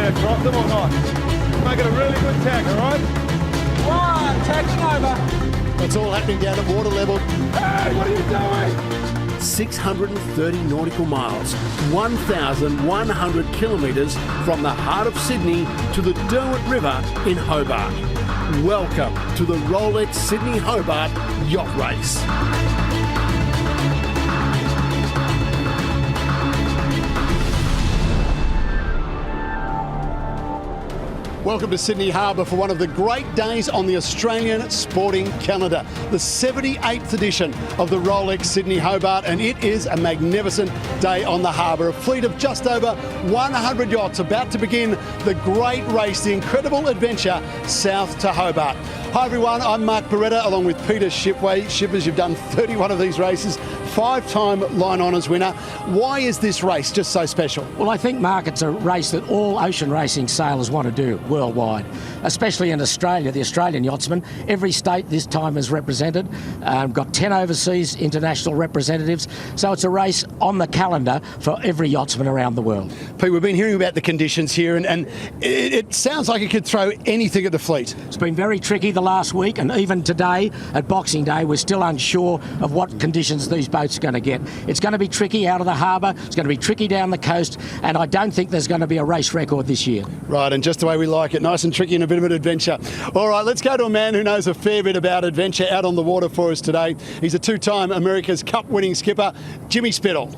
Yeah, drop them or not. Make it a really good tack, all right? One, tacking over. It's all happening down at water level. Hey, what are you doing? 630 nautical miles, 1,100 kilometres from the heart of Sydney to the Derwent River in Hobart. Welcome to the Rolex Sydney Hobart Yacht Race. Welcome to Sydney Harbour for one of the great days on the Australian sporting calendar, the 78th edition of the Rolex Sydney Hobart, and it is a magnificent day on the harbour. A fleet of just over 100 yachts about to begin the great race, the incredible adventure south to Hobart. Hi everyone, I'm Mark Beretta along with Peter Shipway. Shippers, you've done 31 of these races, 5-time Line Honours winner. Why is this race just so special? Well, I think, Mark, it's a race that all ocean racing sailors want to do worldwide, especially in Australia, the Australian yachtsmen. Every state this time is represented, got 10 overseas international representatives, so it's a race on the calendar for every yachtsman around the world. Pete, we've been hearing about the conditions here, and it sounds like it could throw anything at the fleet. It's been very tricky the last week, and even today at Boxing Day we're still unsure of what conditions these boats are going to get. It's going to be tricky out of the harbour, it's going to be tricky down the coast, and I don't think there's going to be a race record this year. Right, and just the way we like it, nice and tricky and a bit of an adventure. All right, let's go to a man who knows a fair bit about adventure out on the water for us today. He's a two-time America's Cup winning skipper, Jimmy Spittle.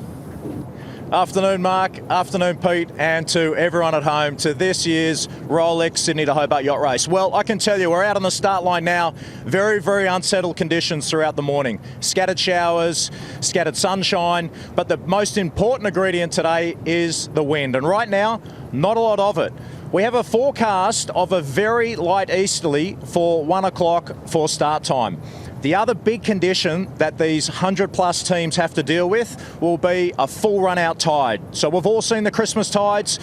Afternoon, Mark. Afternoon, Pete, and to everyone at home to this year's Rolex Sydney to Hobart Yacht Race. Well, I can tell you, we're out on the start line now. Very, very unsettled conditions throughout the morning. Scattered showers, scattered sunshine, but the most important ingredient today is the wind. And right now, not a lot of it. We have a forecast of a very light easterly for 1 o'clock for start time. The other big condition that these 100-plus teams have to deal with will be a full run-out tide. So we've all seen the Christmas tides,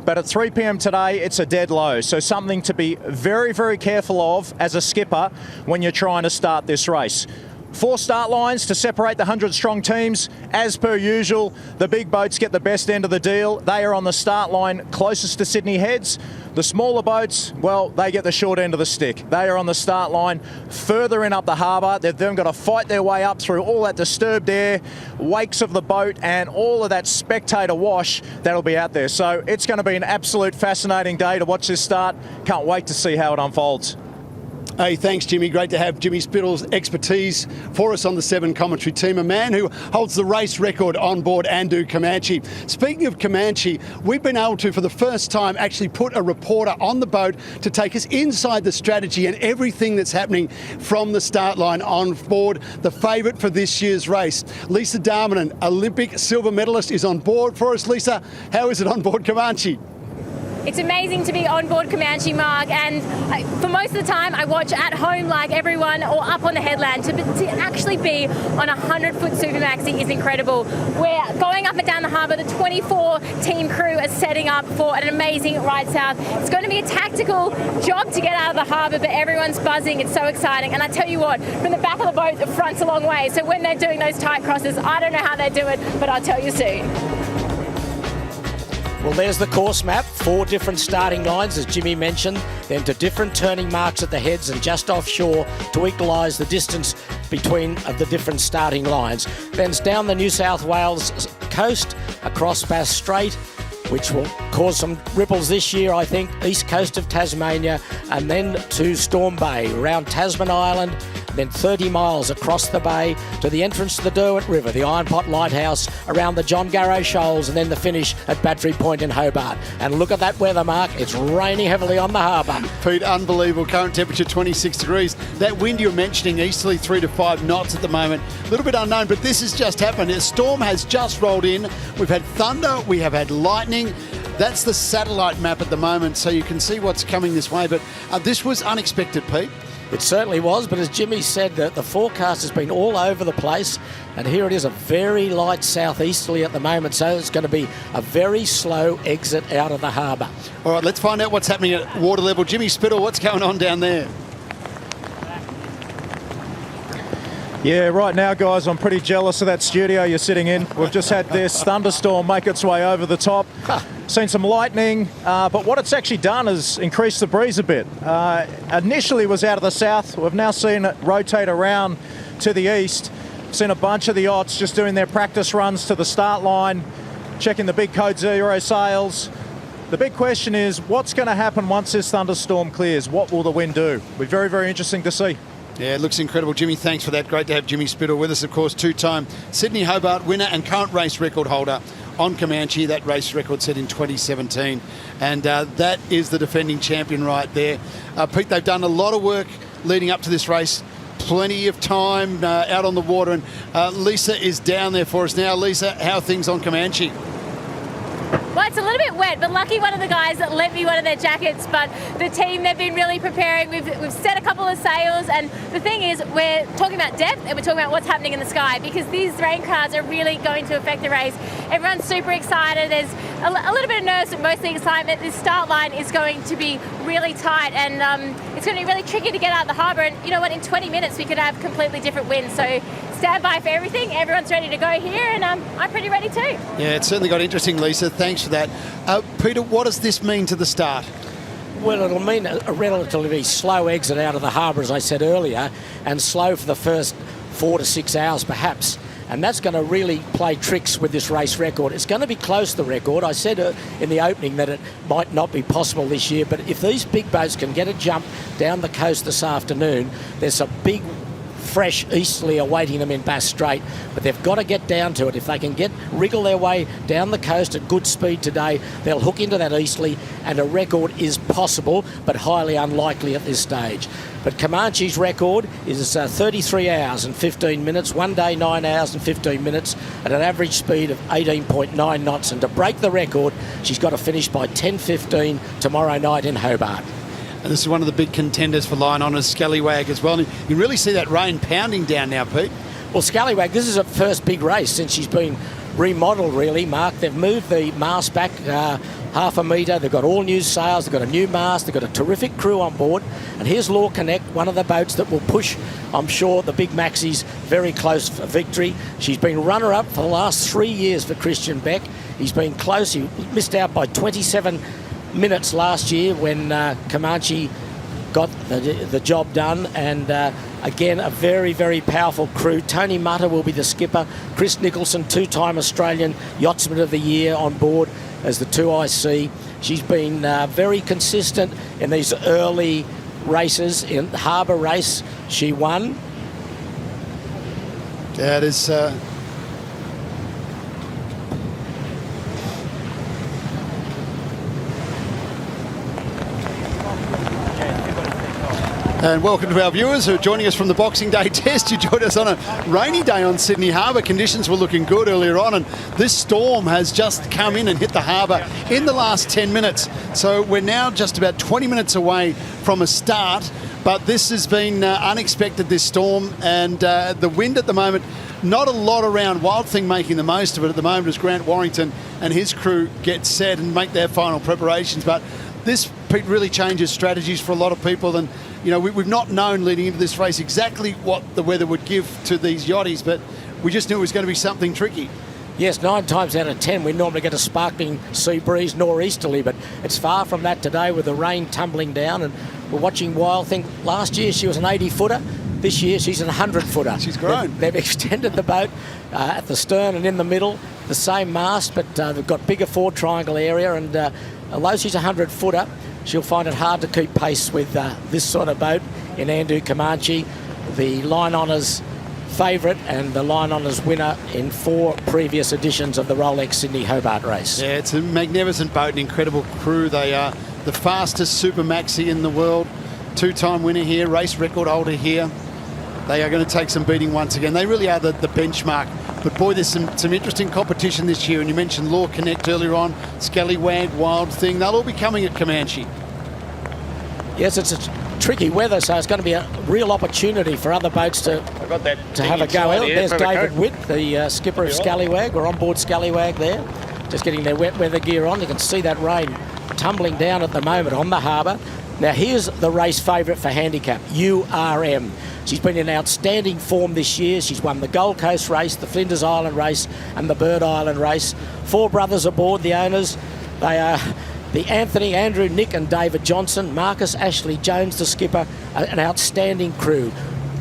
but at 3 p.m. today, it's a dead low. So something to be very, very careful of as a skipper when you're trying to start this race. 4 start lines to separate the 100-strong teams. As per usual, the big boats get the best end of the deal. They are on the start line closest to Sydney Heads. The smaller boats, well, they get the short end of the stick. They are on the start line further in up the harbour. They've then got to fight their way up through all that disturbed air, wakes of the boat, and all of that spectator wash that'll be out there. So it's going to be an absolute fascinating day to watch this start. Can't wait to see how it unfolds. Hey, thanks, Jimmy. Great to have Jimmy Spittle's expertise for us on the 7 commentary team, a man who holds the race record on board Andu Comanche. Speaking of Comanche, we've been able to, for the first time, actually put a reporter on the boat to take us inside the strategy and everything that's happening from the start line on board the favourite for this year's race. Lisa Darmanin, Olympic silver medalist, is on board for us. Lisa, how is it on board Comanche? It's amazing to be on board Comanche, Mark, and for most of the time I watch at home like everyone or up on the headland. To actually be on a 100-foot Super Maxi is incredible. We're going up and down the harbour. The 24-team crew is setting up for an amazing ride south. It's going to be a tactical job to get out of the harbour, but everyone's buzzing. It's so exciting. And I tell you what, from the back of the boat, the front's a long way. So when they're doing those tight crosses, I don't know how they do it, but I'll tell you soon. Well, there's the course map, 4 different starting lines, as Jimmy mentioned, then to different turning marks at the heads and just offshore to equalise the distance between the different starting lines. Then it's down the New South Wales coast, across Bass Strait, which will cause some ripples this year, I think, east coast of Tasmania, and then to Storm Bay, around Tasman Island, then 30 miles across the bay to the entrance to the Derwent River, the Iron Pot Lighthouse, around the John Garrow Shoals, and then the finish at Battery Point in Hobart. And look at that weather, Mark. It's raining heavily on the harbour. Pete, unbelievable. Current temperature 26 degrees. That wind you're mentioning, easterly 3 to 5 knots at the moment. A little bit unknown, but this has just happened. A storm has just rolled in. We've had thunder, we have had lightning. That's the satellite map at the moment, so you can see what's coming this way. But this was unexpected, Pete. It certainly was, but as Jimmy said, the forecast has been all over the place, and here it is, a very light southeasterly at the moment, so it's going to be a very slow exit out of the harbour. All right, let's find out what's happening at water level. Jimmy Spittle, what's going on down there? Yeah, right now, guys, I'm pretty jealous of that studio you're sitting in. We've just had this thunderstorm make its way over the top. seen some lightning, but what it's actually done is increase the breeze a bit. Initially was out of the south. We've now seen it rotate around to the east. Seen a bunch of the yachts just doing their practice runs to the start line, checking the big Code Zero sails. The big question is, what's going to happen once this thunderstorm clears? What will the wind do? It'll be very, very interesting to see. Yeah, it looks incredible. Jimmy, thanks for that. Great to have Jimmy Spittle with us, of course, two-time Sydney Hobart winner and current race record holder on Comanche. That race record set in 2017. And that is the defending champion right there. Pete, they've done a lot of work leading up to this race. Plenty of time out on the water. And Lisa is down there for us now. Lisa, how are things on Comanche? Well, it's a little bit wet, but lucky one of the guys that lent me one of their jackets. But the team, they've been really preparing. We've set a couple of sails, and the thing is, we're talking about depth and we're talking about what's happening in the sky, because these rain clouds are really going to affect the race. Everyone's super excited. There's a little bit of nerves, but mostly excitement. This start line is going to be really tight, and it's going to be really tricky to get out of the harbour. And you know what? In 20 minutes, we could have completely different winds. So stand by for everything. Everyone's ready to go here, and I'm pretty ready too. Yeah, it's certainly got interesting, Lisa. Thanks for that. Peter, what does this mean to the start? Well, it'll mean a relatively slow exit out of the harbour, as I said earlier, and slow for the first 4 to 6 hours perhaps. And that's going to really play tricks with this race record. It's going to be close to the record. I said in the opening that it might not be possible this year, but if these big boats can get a jump down the coast this afternoon, there's a big fresh easterly awaiting them in Bass Strait, but they've got to get down to it. If they can wriggle their way down the coast at good speed today, they'll hook into that easterly, and a record is possible, but highly unlikely at this stage. But Comanche's record is 33 hours and 15 minutes, 1 day, 9 hours and 15 minutes, at an average speed of 18.9 knots. And to break the record, she's got to finish by 10:15 tomorrow night in Hobart. And this is one of the big contenders for Line Honours, Scallywag as well. And you really see that rain pounding down now, Pete. Well, Scallywag, this is her first big race since she's been remodelled, really, Mark. They've moved the mast back half a metre. They've got all new sails. They've got a new mast. They've got a terrific crew on board. And here's Law Connect, one of the boats that will push, I'm sure, the big Maxis very close for victory. She's been runner-up for the last 3 years for Christian Beck. He's been close. He missed out by 27 minutes last year when Comanche got the job done, and again a very, very powerful crew. Tony Mutter will be the skipper. Chris Nicholson, two-time Australian Yachtsman of the Year, on board as the 2IC. She's been very consistent in these early races. In the harbour race, she won. That is And welcome to our viewers who are joining us from the Boxing Day test. You joined us on a rainy day on Sydney Harbour. Conditions were looking good earlier on, and this storm has just come in and hit the harbour in the last 10 minutes. So we're now just about 20 minutes away from a start, but this has been unexpected, this storm, and the wind at the moment, not a lot around. Wild Thing making the most of it at the moment as Grant Warrington and his crew get set and make their final preparations. But this, Pete, really changes strategies for a lot of people, and you know, we've not known leading into this race exactly what the weather would give to these yachties, but we just knew it was going to be something tricky. Yes, 9 times out of 10 we normally get a sparkling sea breeze nor'easterly, but it's far from that today with the rain tumbling down. And we're watching Wild Thing. Last year she was an 80-footer. This year she's an 100-footer. She's grown. They've extended the boat at the stern and in the middle, the same mast, but they've got bigger forward triangle area, and although she's a 100-footer, she'll find it hard to keep pace with this sort of boat in Andu Comanche, the Line Honours favourite and the Line Honours winner in 4 previous editions of the Rolex Sydney Hobart race. Yeah, it's a magnificent boat, an incredible crew. They are the fastest super maxi in the world. 2-time winner here, race record holder here. They are going to take some beating once again. They really are the benchmark. But boy, there's some interesting competition this year. And you mentioned Law Connect earlier on, Scallywag, Wild Thing. They'll all be coming at Comanche. Yes, it's a tricky weather, so it's going to be a real opportunity for other boats to have a go. There's David Witt, the skipper of Scallywag. We're on board Scallywag there, just getting their wet weather gear on. You can see that rain tumbling down at the moment on the harbour. Now here's the race favourite for handicap, URM. She's been in outstanding form this year. She's won the Gold Coast race, the Flinders Island race and the Bird Island race. 4 brothers aboard, the owners. They are the Anthony, Andrew, Nick and David Johnson, Marcus Ashley Jones, the skipper, an outstanding crew.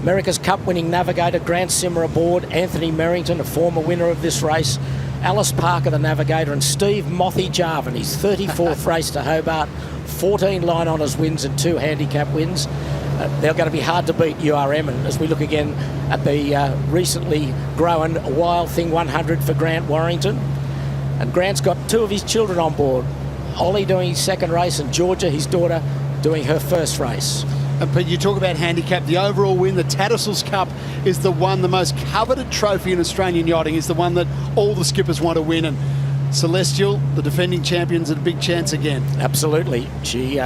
America's Cup winning navigator Grant Simmer aboard, Anthony Merrington, a former winner of this race, Alice Parker, the navigator, and Steve Mothy Jarvin, his 34th race to Hobart, 14 line honours wins and 2 handicap wins. They're going to be hard to beat URM, and as we look again at the recently grown Wild Thing 100 for Grant Warrington. And Grant's got 2 of his children on board, Ollie doing his second race and Georgia, his daughter, doing her first race. But you talk about handicap, the overall win, the Tattersalls Cup is the one, the most coveted trophy in Australian yachting, is the one that all the skippers want to win. And Celestial, the defending champions, had a big chance again. Absolutely. She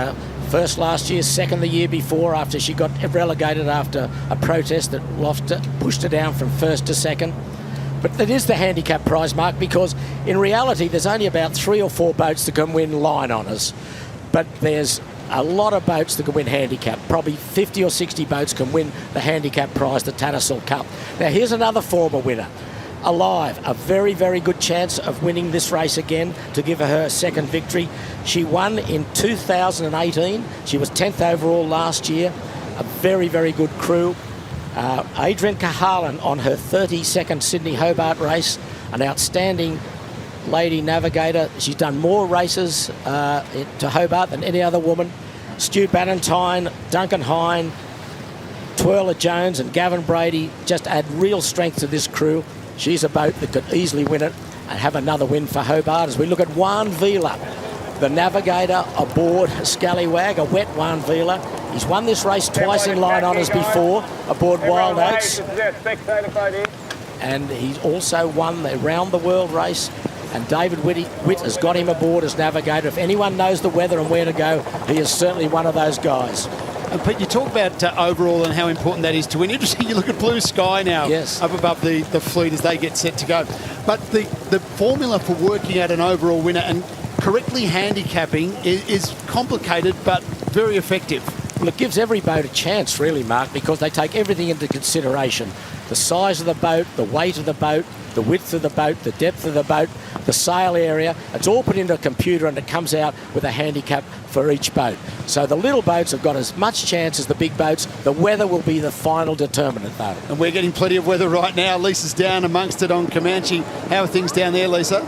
first last year, second the year before, after she got relegated after a protest that pushed her down from first to second. But it is the handicap prize, Mark, because in reality there's only about 3 or 4 boats that can win line honours. But there's a lot of boats that can win handicap. Probably 50 or 60 boats can win the handicap prize, the Tattersall Cup. Now here's another former winner. Alive, a very, very good chance of winning this race again to give her second victory. She won in 2018. She was 10th overall last year. A very, very good crew. Adrian Cahalan on her 32nd Sydney Hobart race, an outstanding lady navigator. She's done more races to Hobart than any other woman. Stu Bannatyne, Duncan Hine, Twirler Jones and Gavin Brady just add real strength to this crew. She's a boat that could easily win it and have another win for Hobart. As we look at Juan Vila, the navigator aboard Scallywag, a wet Juan Vila. He's won this race twice in line honours before aboard Wild Oats. And he's also won the Round the World race. And David Witt has got him aboard as navigator. If anyone knows the weather and where to go, he is certainly one of those guys. And Pete, you talk about overall and how important that is to win. Interesting, you look at Blue Sky now, yes, up above the fleet as they get set to go. But the formula for working out an overall winner and correctly handicapping is complicated but very effective. Well, it gives every boat a chance, really, Mark, because they take everything into consideration. The size of the boat, the weight of the boat, the width of the boat, the depth of the boat, the sail area. It's all put into a computer and it comes out with a handicap for each boat. So the little boats have got as much chance as the big boats. The weather will be the final determinant, though. And we're getting plenty of weather right now. Lisa's down amongst it on Comanche. How are things down there, Lisa?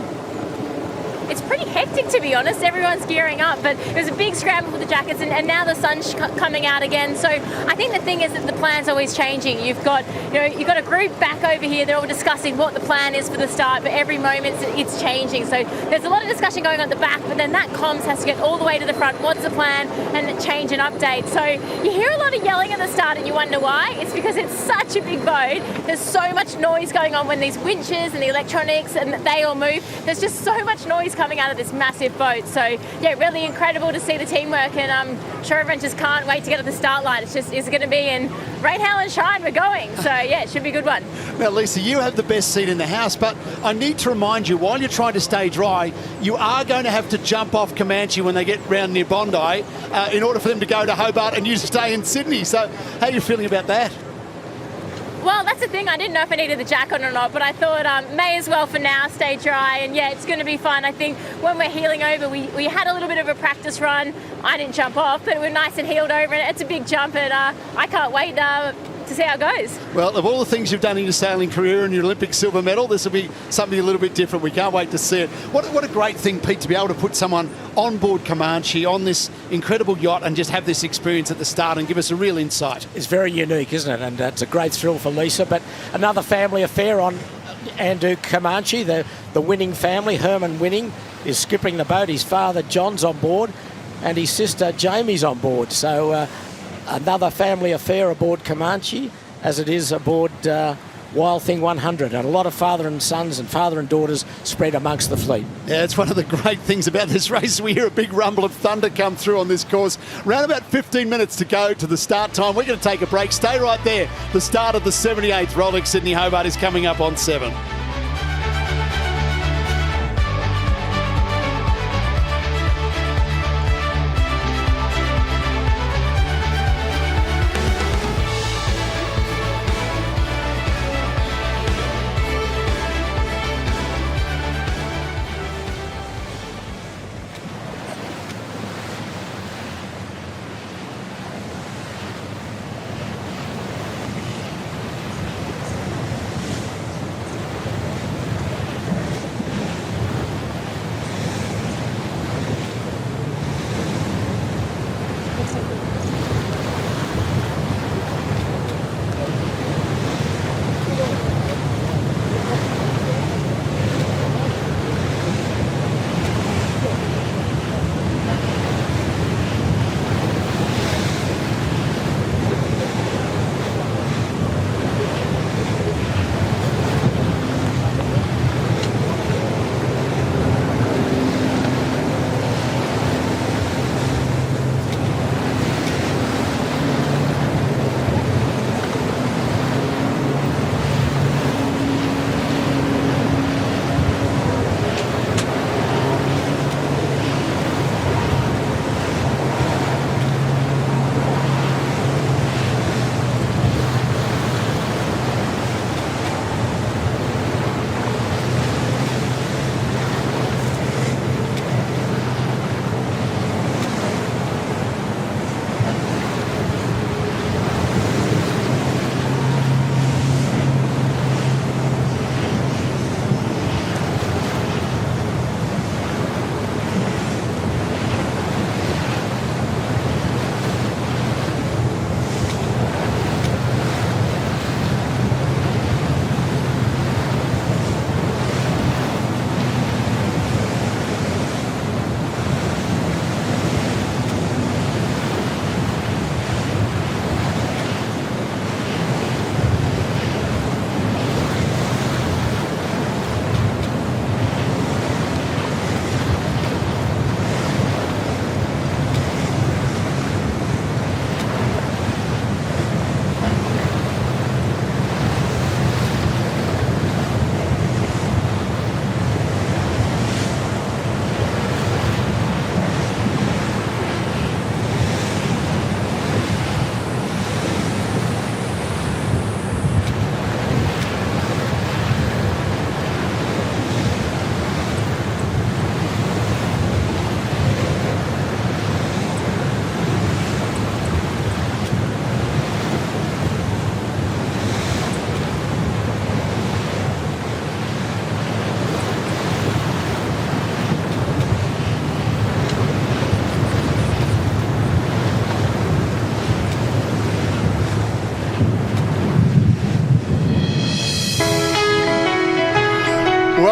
It's pretty hectic, to be honest. Everyone's gearing up, but it was a big scramble for the jackets, and now the sun's coming out again. So I think the thing is that the plan's always changing. You've got a group back over here. They're all discussing what the plan is for the start, but every moment it's changing. So there's a lot of discussion going on at the back, but then that comms has to get all the way to the front. What's the plan? And change and update. So you hear a lot of yelling at the start, and you wonder why. It's because it's such a big boat. There's so much noise going on when these winches and the electronics and they all move. There's just so much noise coming out of this massive boat. So yeah, really incredible to see the teamwork, and I'm sure everyone just can't wait to get to the start line. It's going to be in rain, hail and shine. We're going. So yeah, it should be a good one. Now Lisa, you have the best seat in the house, but I need to remind you, while you're trying to stay dry, you are going to have to jump off Comanche when they get round near Bondi in order for them to go to Hobart and you stay in Sydney. So how are you feeling about that? Well, that's the thing. I didn't know if I needed the jacket or not, but I thought may as well for now stay dry. And yeah, it's going to be fun. I think when we're heeling over, we had a little bit of a practice run. I didn't jump off, but we're nice and heeled over, and it's a big jump. And I can't wait to see how it goes. Well, of all the things you've done in your sailing career and your Olympic silver medal, this will be something a little bit different. We can't wait to see it. What a great thing, Pete, to be able to put someone on board Comanche on this incredible yacht and just have this experience at the start and give us a real insight. It's very unique, isn't it? And it's a great thrill for Lisa. But another family affair on Andrew Comanche, the Winning family. Herman Winning is skipping the boat. His father, John's on board, and his sister, Jamie's on board. So another family affair aboard Comanche, as it is aboard Wild Thing 100, and a lot of father and sons and father and daughters spread amongst the fleet. Yeah, it's one of the great things about this race. We hear a big rumble of thunder come through on this course. Around about 15 minutes to go to the start time. We're going to take a break. Stay right there. The start of the 78th Rolex Sydney Hobart is coming up on 7.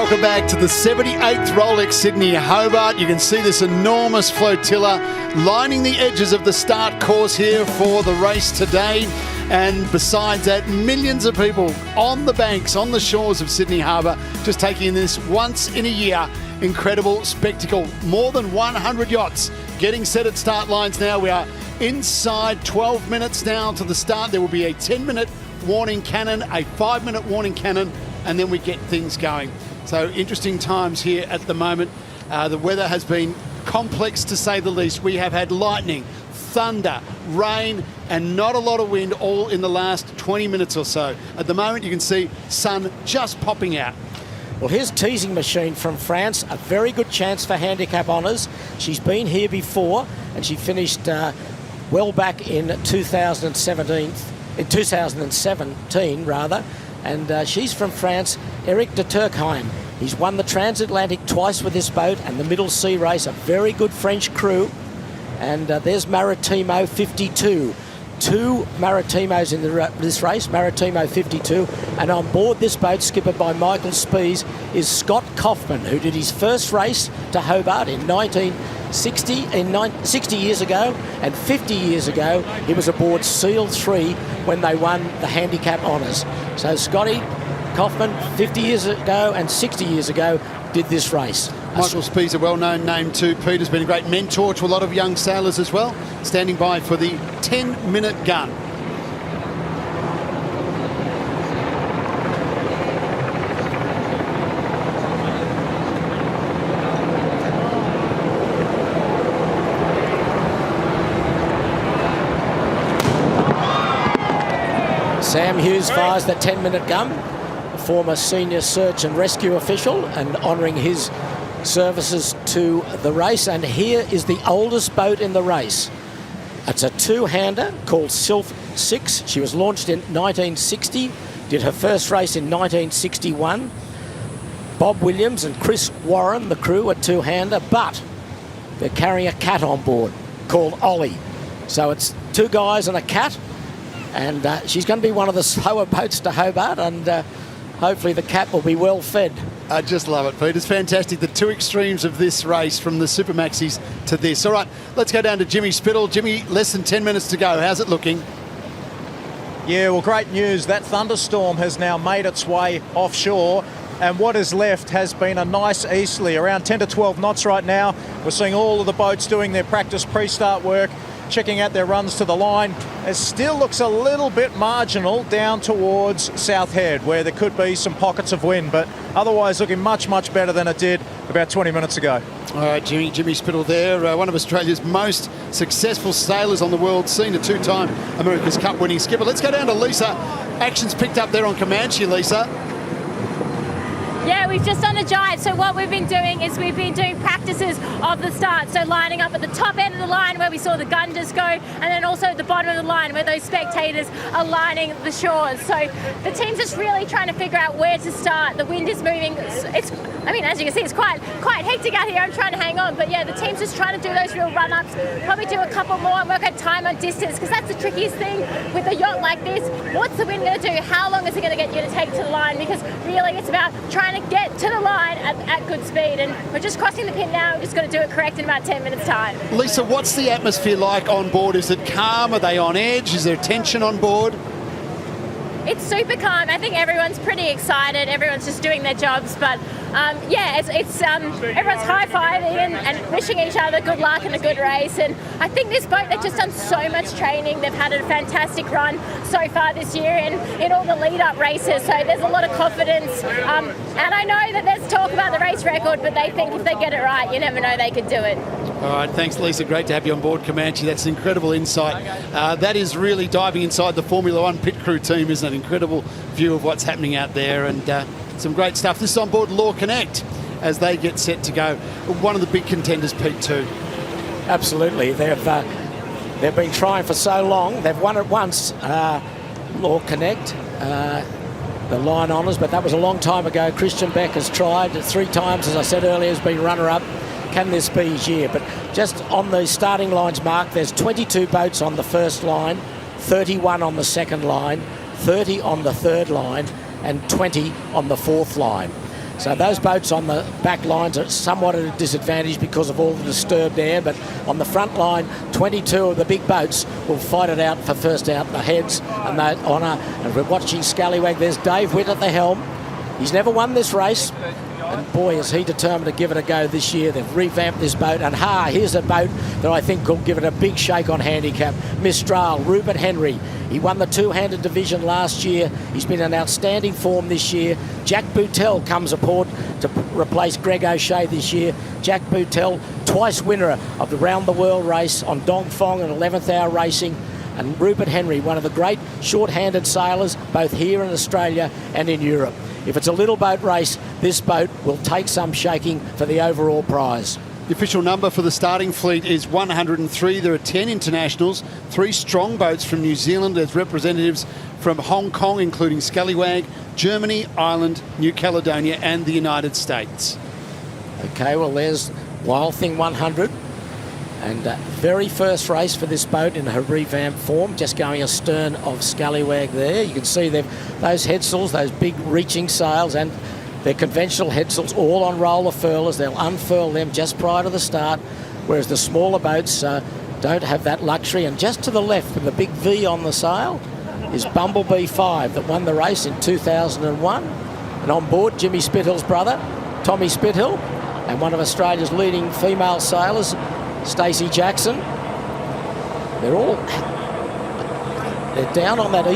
Welcome back to the 78th Rolex Sydney Hobart. You can see this enormous flotilla lining the edges of the start course here for the race today. And besides that, millions of people on the banks, on the shores of Sydney Harbour, just taking this once in a year incredible spectacle. More than 100 yachts getting set at start lines now. We are inside 12 minutes now to the start. There will be a 10-minute warning cannon, a 5-minute warning cannon, and then we get things going. So interesting times here at the moment. The weather has been complex to say the least. We have had lightning, thunder, rain, and not a lot of wind all in the last 20 minutes or so. At the moment you can see sun just popping out. Well, here's Teasing Machine from France. A very good chance for handicap honours. She's been here before and she finished well back in 2017 rather. And she's from France, Eric de Turckheim. He's won the Transatlantic twice with this boat and the Middle Sea race, a very good French crew. And there's Maritimo 52. Two Maritimos in this race, Maritimo 52. And on board this boat, skippered by Michael Spies, is Scott Kaufman, who did his first race to Hobart in 60 years ago, and 50 years ago he was aboard Seal 3 when they won the handicap honours. So Scotty Kaufman 50 years ago and 60 years ago did this race. Michael Spies, a well-known name too. Peter's been a great mentor to a lot of young sailors as well, standing by for the 10-minute gun. Sam Hughes fires the 10-minute gun, a former senior search and rescue official, and honouring his services to the race. And here is the oldest boat in the race. It's a two-hander called Sylph 6. She was launched in 1960, did her first race in 1961. Bob Williams and Chris Warren, the crew, a two-hander, but they're carrying a cat on board called Ollie. So it's two guys and a cat. And she's going to be one of the slower boats to Hobart, and hopefully the cat will be well fed. I just love it, Pete. It's fantastic, the two extremes of this race, from the Super Maxis to this. All right, let's go down to Jimmy Spittle. Jimmy, less than 10 minutes to go. How's it looking? Yeah, well, great news. That thunderstorm has now made its way offshore, and what is left has been a nice easterly, around 10 to 12 knots right now. We're seeing all of the boats doing their practice pre-start work, checking out their runs to the line. It still looks a little bit marginal down towards South Head, where there could be some pockets of wind, but otherwise looking much, much better than it did about 20 minutes ago. All right, Jimmy Spittle there, one of Australia's most successful sailors on the world scene, a two-time America's Cup winning skipper. Let's go down to Lisa. Action's picked up there on Comanche, Lisa. Yeah, we've just done a jibe. So what we've been doing is we've been doing practices of the start. So lining up at the top end of the line where we saw the gun just go, and then also at the bottom of the line where those spectators are lining the shores. So the team's just really trying to figure out where to start. The wind is moving. I mean, as you can see, it's quite hectic out here. I'm trying to hang on, but yeah, the team's just trying to do those real run-ups. Probably do a couple more and work out time on distance, because that's the trickiest thing with a yacht like this. What's the wind going to do? How long is it going to get you to take to the line? Because really, it's about trying to get to the line at good speed, and we're just crossing the pin now. We're just going to do it correct in about 10 minutes time. Lisa, what's the atmosphere like on board? Is it calm? Are they on edge? Is there tension on board? It's super calm. I think everyone's pretty excited. Everyone's just doing their jobs, but yeah, it's everyone's high-fiving and wishing each other good luck and a good race. And I think this boat, they've just done so much training. They've had a fantastic run so far this year in all the lead-up races, so there's a lot of confidence. And I know that there's talk about the race record, but they think if they get it right, you never know, they could do it. All right, thanks, Lisa. Great to have you on board Comanche. That's an incredible insight. That is really diving inside the Formula One pit crew team, isn't it? Incredible view of what's happening out there, and some great stuff. This is on board Law Connect as they get set to go. One of the big contenders, Pete, too. Absolutely. They've been trying for so long. They've won it once, Law Connect, the line honours, but that was a long time ago. Christian Beck has tried 3 times, as I said earlier, has been runner-up. Can this be his year? But just on the starting lines, Mark, there's 22 boats on the first line, 31 on the second line, 30 on the third line, and 20 on the fourth line. So those boats on the back lines are somewhat at a disadvantage because of all the disturbed air, but on the front line, 22 of the big boats will fight it out for first out the heads and that honour. And we're watching Scallywag. There's Dave Witt at the helm. He's never won this race. And boy, is he determined to give it a go this year. They've revamped this boat. And here's a boat that I think will give it a big shake on handicap. Mistral, Rupert Henry. He won the two-handed division last year. He's been in outstanding form this year. Jack Boutel comes aboard to replace Greg O'Shea this year. Jack Boutel, twice winner of the Round the World race on Dongfeng and 11th Hour Racing. And Rupert Henry, one of the great short-handed sailors, both here in Australia and in Europe. If it's a little boat race, this boat will take some shaking for the overall prize. The official number for the starting fleet is 103. There are 10 internationals, 3 strong boats from New Zealand. There's representatives from Hong Kong, including Scallywag, Germany, Ireland, New Caledonia and the United States. Okay, well, there's Wild Thing 100. And very first race for this boat in her revamped form, just going astern of Scallywag there. You can see those headsails, those big reaching sails, and their conventional headsails all on roller furlers. They'll unfurl them just prior to the start, whereas the smaller boats don't have that luxury. And just to the left with the big V on the sail is Bumblebee 5 that won the race in 2001. And on board, Jimmy Spithill's brother, Tommy Spithill, and one of Australia's leading female sailors, Stacey Jackson. They're down on that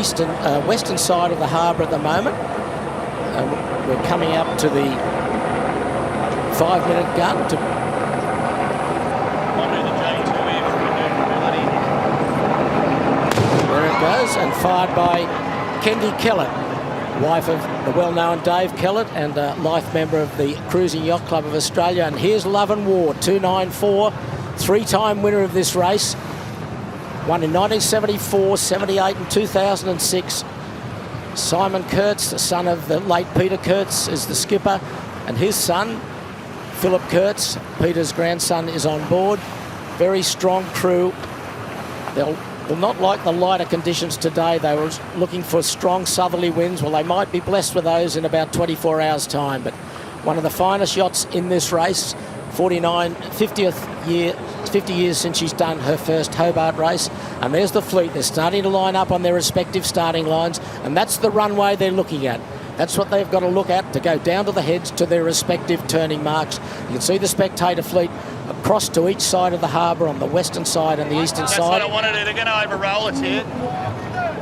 western side of the harbour at the moment. We're coming up to the 5-minute gun. There it goes, and fired by Kendi Kellett, wife of the well-known Dave Kellett and a life member of the Cruising Yacht Club of Australia. And here's Love and War, 294. 3-time winner of this race, won in 1974, 78 and 2006. Simon Kurtz, the son of the late Peter Kurtz, is the skipper, and his son, Philip Kurtz, Peter's grandson, is on board. Very strong crew. They'll not like the lighter conditions today. They were looking for strong southerly winds. Well, they might be blessed with those in about 24 hours' time, but one of the finest yachts in this race, 50 years since she's done her first Hobart race. And there's the fleet. They're starting to line up on their respective starting lines, and that's the runway they're looking at. That's what they've got to look at to go down to the heads to their respective turning marks. You can see the spectator fleet across to each side of the harbour on the western side and the eastern side. That's what I wanted to do. They're going to overroll us here.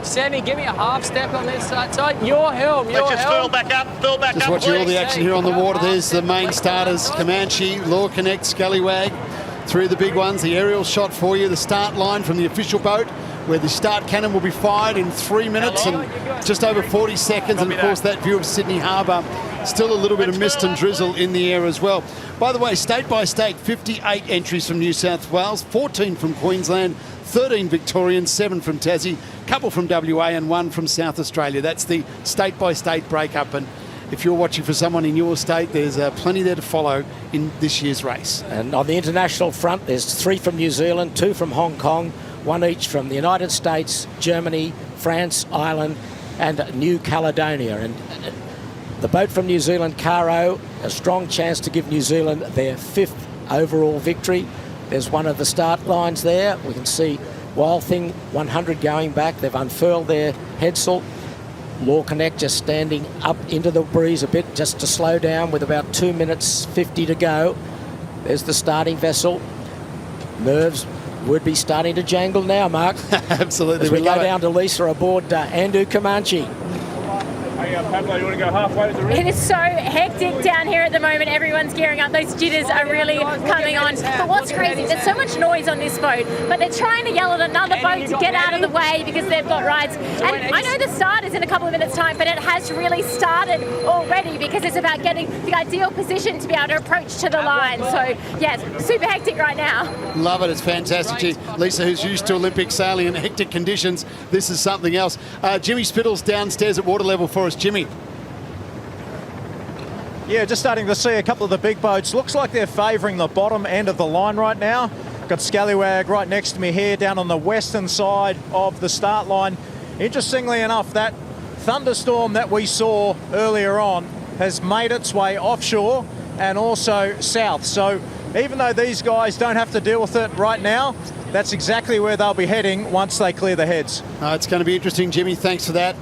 Sammy, give me a half step on this side. Your helm, your Let's just helm. fill back up, Just watching all please. the action here on the water. There's the main starters, Comanche, Law Connect, Scallywag. 3 of the big ones. The aerial shot for you, the start line from the official boat, where the start cannon will be fired in 3 minutes and just over 40 seconds. And of course, that view of Sydney Harbour. Still a little bit of mist and drizzle in the air as well. By the way, state by state, 58 entries from New South Wales, 14 from Queensland, 13 Victorian, 7 from Tassie, couple from WA and 1 from South Australia. That's the state by state breakup. And if you're watching for someone in your state, there's plenty there to follow in this year's race. And on the international front, there's 3 from New Zealand, 2 from Hong Kong, 1 each from the United States, Germany, France, Ireland and New Caledonia. And the boat from New Zealand, Caro, a strong chance to give New Zealand their 5th overall victory. There's one of the start lines there. We can see Wild Thing 100 going back. They've unfurled their headsail. Law Connect just standing up into the breeze a bit just to slow down with about 2 minutes 50 to go. There's the starting vessel. Nerves would be starting to jangle now, Mark. Absolutely. As we go down to Lisa aboard Andu Comanche. Hey, Pablo, you want to go halfway to the rig? It is so hectic down here at the moment. Everyone's gearing up. Those jitters are really coming on. But what's crazy, there's so much noise on this boat, but they're trying to yell at another boat to get out of the way because they've got rides. And I know the start is in a couple of minutes' time, but it has really started already because it's about getting the ideal position to be able to approach to the line. So, yes, super hectic right now. Love it. It's fantastic. Gee, Lisa, who's used to Olympic sailing in hectic conditions, this is something else. Jimmy Spittle's downstairs at water level for us. Jimmy. Yeah, just starting to see a couple of the big boats. Looks like they're favouring the bottom end of the line right now. Got Scallywag right next to me here down on the western side of the start line. Interestingly enough, that thunderstorm that we saw earlier on has made its way offshore and also south. So even though these guys don't have to deal with it right now, that's exactly where they'll be heading once they clear the heads. It's going to be interesting, Jimmy. Thanks for that.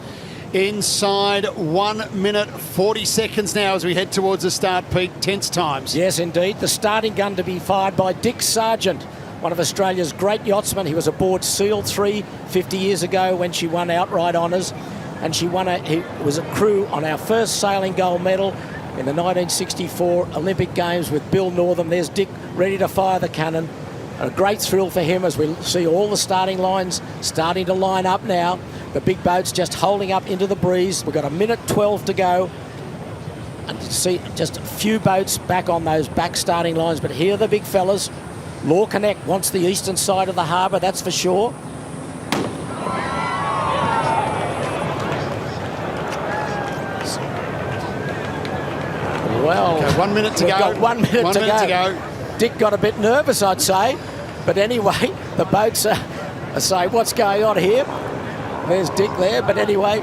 Inside 1 minute 40 seconds now as we head towards the start, Pete. Tense times. Yes, indeed. The starting gun to be fired by Dick Sargent, one of Australia's great yachtsmen. He was aboard Seal 3 50 years ago when she won outright honours, and he was a crew on our first sailing gold medal in the 1964 Olympic Games with Bill Northam. There's Dick ready to fire the cannon. A great thrill for him as we see all the starting lines starting to line up now. The big boats just holding up into the breeze. We've got 1 minute 12 to go. And you see just a few boats back on those back starting lines, but here are the big fellas. Law Connect wants the eastern side of the harbour, that's for sure. Well, Okay, 1 minute to we've go. got 1 minute, 1 to, minute go. to go. Dick got a bit nervous, I'd say. But anyway, the boats are saying, what's going on here? There's Dick there. But anyway,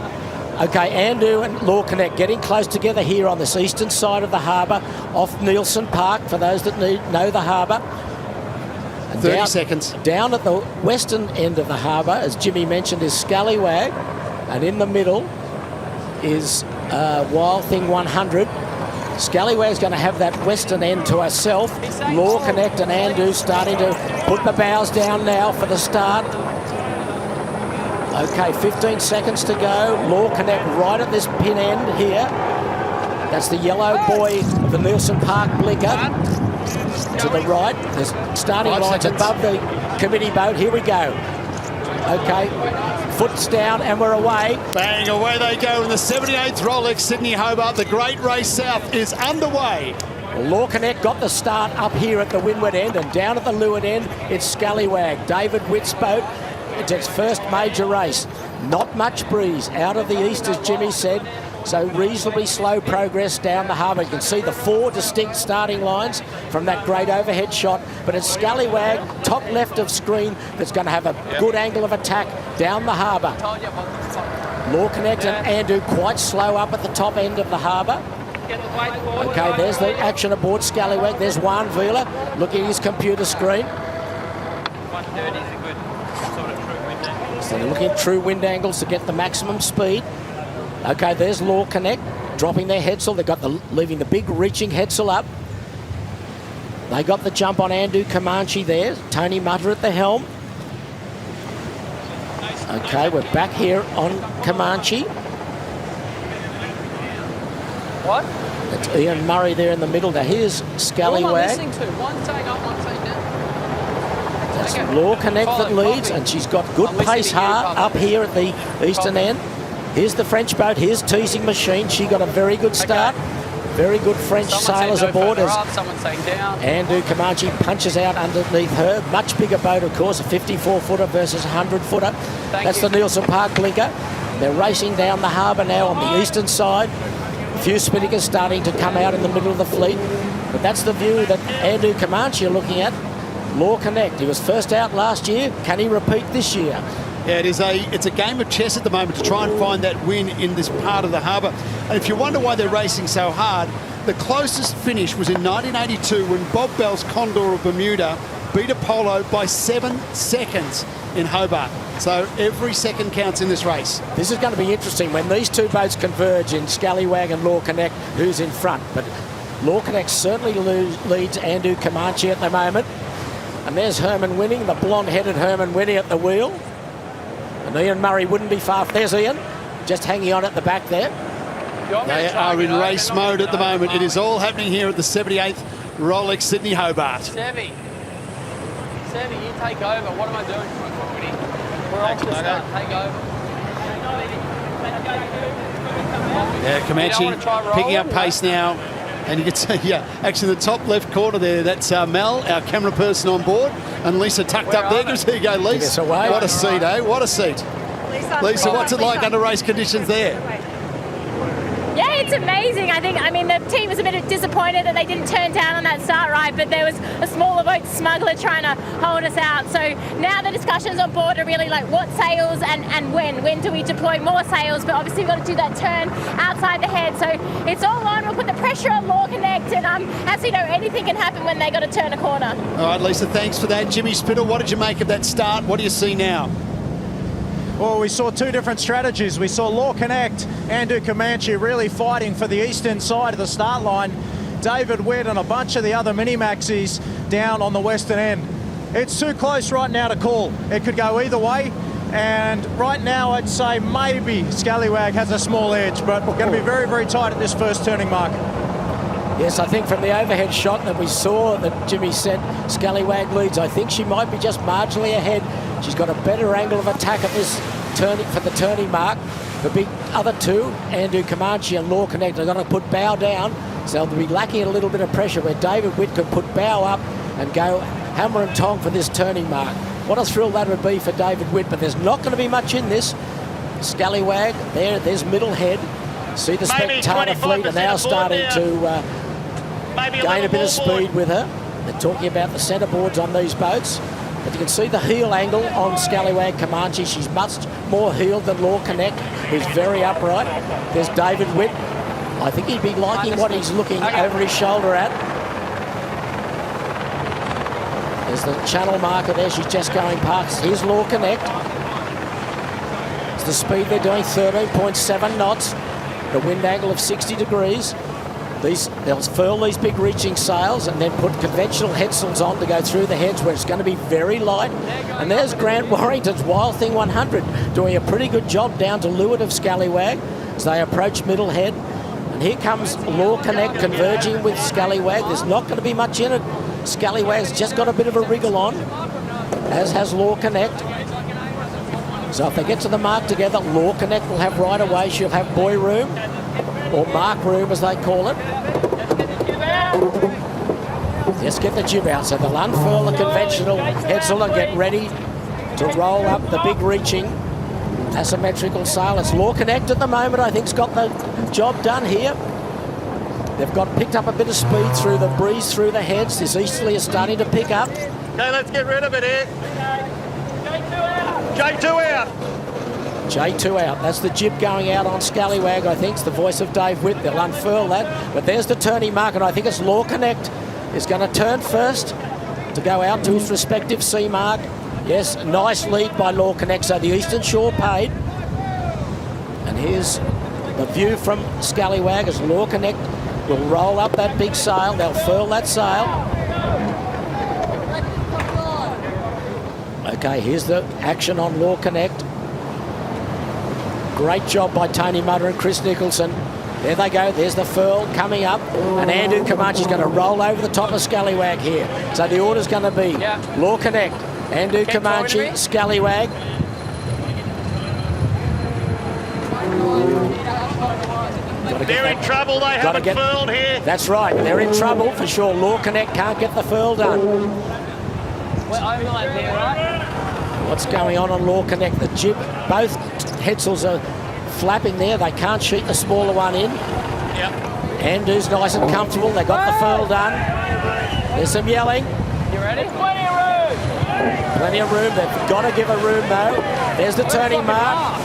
okay, Andu and Law Connect getting close together here on this eastern side of the harbour, off Nielsen Park, for those that know the harbour. 30 seconds. Down at the western end of the harbour, as Jimmy mentioned, is Scallywag. And in the middle is Wild Thing 100. Scallywag's going to have that western end to herself. Law Connect and Andu starting to put the bows down now for the start. Okay, 15 seconds to go. Law Connect right at this pin end here. That's the yellow buoy of the Nielsen Park blinker. To the right, there's starting 5 lines seconds. above the committee boat. Here we go. Okay, foot's down and we're away. Bang, away they go in the 78th Rolex Sydney Hobart. The Great Race South is underway. Law Connect got the start up here at the windward end, and down at the leeward end, it's Scallywag. David Witt's boat. It's its first major race. Not much breeze out of the east, as Jimmy said, so reasonably slow progress down the harbour. You can see the 4 distinct starting lines from that great overhead shot, but it's Scallywag, top left of screen, that's going to have a good angle of attack down the harbour. Law Connect and Andu quite slow up at the top end of the harbour. Okay, there's the action aboard Scallywag. There's Juan Vila looking at his computer screen. 130 is a good sort of true wind angle. So they're looking at true wind angles to get the maximum speed. Okay, there's Law Connect dropping their headsail. They've got leaving the big reaching headsail up. They got the jump on Andu Comanche there. Tony Mutter at the helm. Okay, we're back here on Comanche. What? That's Ian Murray there in the middle. Now here's Who am I Scallywag. listening to? One take up, one take down. That's Okay. Law Connect that Follow leads, Poppy. and she's got good I'm listening pace to you, Poppy. up here at the eastern Poppy. end. Here's the French boat. Here's Teasing Machine. She got a very good start. Very good French Someone sailors say no aboard further as up, someone say down. Andu Comanche punches out underneath her. Much bigger boat, of course, a 54-footer versus a 100-footer. That's you. the Nielsen Park blinker. They're racing down the harbour now on the eastern side. A few spinnakers starting to come out in the middle of the fleet. But that's the view that Andu Comanche are looking at. Law Connect, he was first out last year. Can he repeat this year? Yeah, it's a game of chess at the moment to try and find that win in this part of the harbour. And if you wonder why they're racing so hard, the closest finish was in 1982 when Bob Bell's Condor of Bermuda beat Apollo by 7 seconds in Hobart. So every second counts in this race. This is going to be interesting when these two boats converge in Scallywag and Law Connect, who's in front. But Law Connect certainly leads Andu Comanche at the moment. And there's Herman Winning, the blonde-headed Herman Winning at the wheel. And Ian Murray wouldn't be far. There's Ian, just hanging on at the back there. They are in race mode at the moment. It is all happening here at the 78th Rolex Sydney Hobart. Sevy, you take over. What am I doing? We're off to start. Take over. Yeah, Comanche picking up pace now. And you can see, yeah, actually in the top left corner there, that's Mel, our camera person on board, and Lisa tucked up there. Here you go, Lisa. Give us away. What a seat, eh? What a seat. Lisa, what's it like under race conditions there? Yeah, It's amazing. I mean, the team was a bit disappointed that they didn't turn down on that start right, but there was a smaller boat smuggler trying to hold us out. So now the discussions on board are really like what sails and when. When do we deploy more sails? But obviously we've got to do that turn outside the head. So it's all on. We'll put the pressure on Law Connect, and as you know, anything can happen when they got to turn a corner. All right, Lisa, thanks for that. Jimmy Spittle, what did you make of that start? What do you see now? Well, we saw two different strategies. We saw Law Connect and Comanche really fighting for the eastern side of the start line. David Witt and a bunch of the other mini-maxis down on the western end. It's too close right now to call. It could go either way. And right now, I'd say maybe Scallywag has a small edge, but we're going to be very, very tight at this first turning mark. Yes, I think from the overhead shot that we saw that Jimmy said Scallywag leads, I think she might be just marginally ahead. She's got a better angle of attack at this turning for the turning mark. The big other two, Andrew Comanche and Law Connect, are going to put bow down, so they'll be lacking a little bit of pressure where David Witt could put bow up and go hammer and tong for this turning mark. What a thrill that would be for David Witt, but there's not going to be much in this. Scallywag, there's middle head. See the Spectator fleet are now starting to gain a bit of speed with her. They're talking about the centre boards on these boats. But you can see the heel angle on Scallywag Comanche. She's much more heeled than Law Connect, who's very upright. There's David Witt. I think he'd be liking what he's looking over his shoulder at. There's the channel marker there. She's just going past. Here's Law Connect. It's the speed they're doing, 13.7 knots. The wind angle of 60 degrees. They'll furl these big reaching sails and then put conventional headsails on to go through the heads where it's going to be very light. And there's Grant Warrington's Wild Thing 100 doing a pretty good job down to leeward of Scallywag as they approach middle head. And here comes Law Connect converging with Scallywag. There's not going to be much in it. Scallywag's just got a bit of a wriggle on, as has Law Connect. So if they get to the mark together, Law Connect will have right away. She'll have buoy room, or mark room as they call it. Just get the jib out. So they'll unfurl the conventional headsail and get ready to roll up the big reaching asymmetrical sail. It's Law Connect at the moment, I think, has got the job done here. They've picked up a bit of speed through the breeze through the heads. This easterly is starting to pick up. Okay, let's get rid of it here. J2 out. J2 out. That's the jib going out on Scallywag, I think. It's the voice of Dave Witt. They'll unfurl that. But there's the turning mark, and I think it's Law Connect is going to turn first to go out to his respective sea mark. Yes, nice lead by Law Connect. So the eastern shore paid. And here's the view from Scallywag as Law Connect will roll up that big sail. They'll furl that sail. Okay, here's the action on Law Connect. Great job by Tony Mutter and Chris Nicholson. There they go. There's the furl coming up. And Andrew Comanche's going to roll over the top of Scallywag here. So the order's going to be Law Connect, Andrew Comanche, Scallywag. They're in trouble. They haven't furled here. That's right. They're in trouble for sure. Law Connect can't get the furl done. We're overlap here, right? What's going on Law Connect? The jib, both headsails are flapping there. They can't sheet the smaller one in. Yep. Andrew's nice and comfortable. They got the furl done. There's some yelling. You ready? Plenty of room. Plenty of room. They've got to give a room though. There's the turning mark.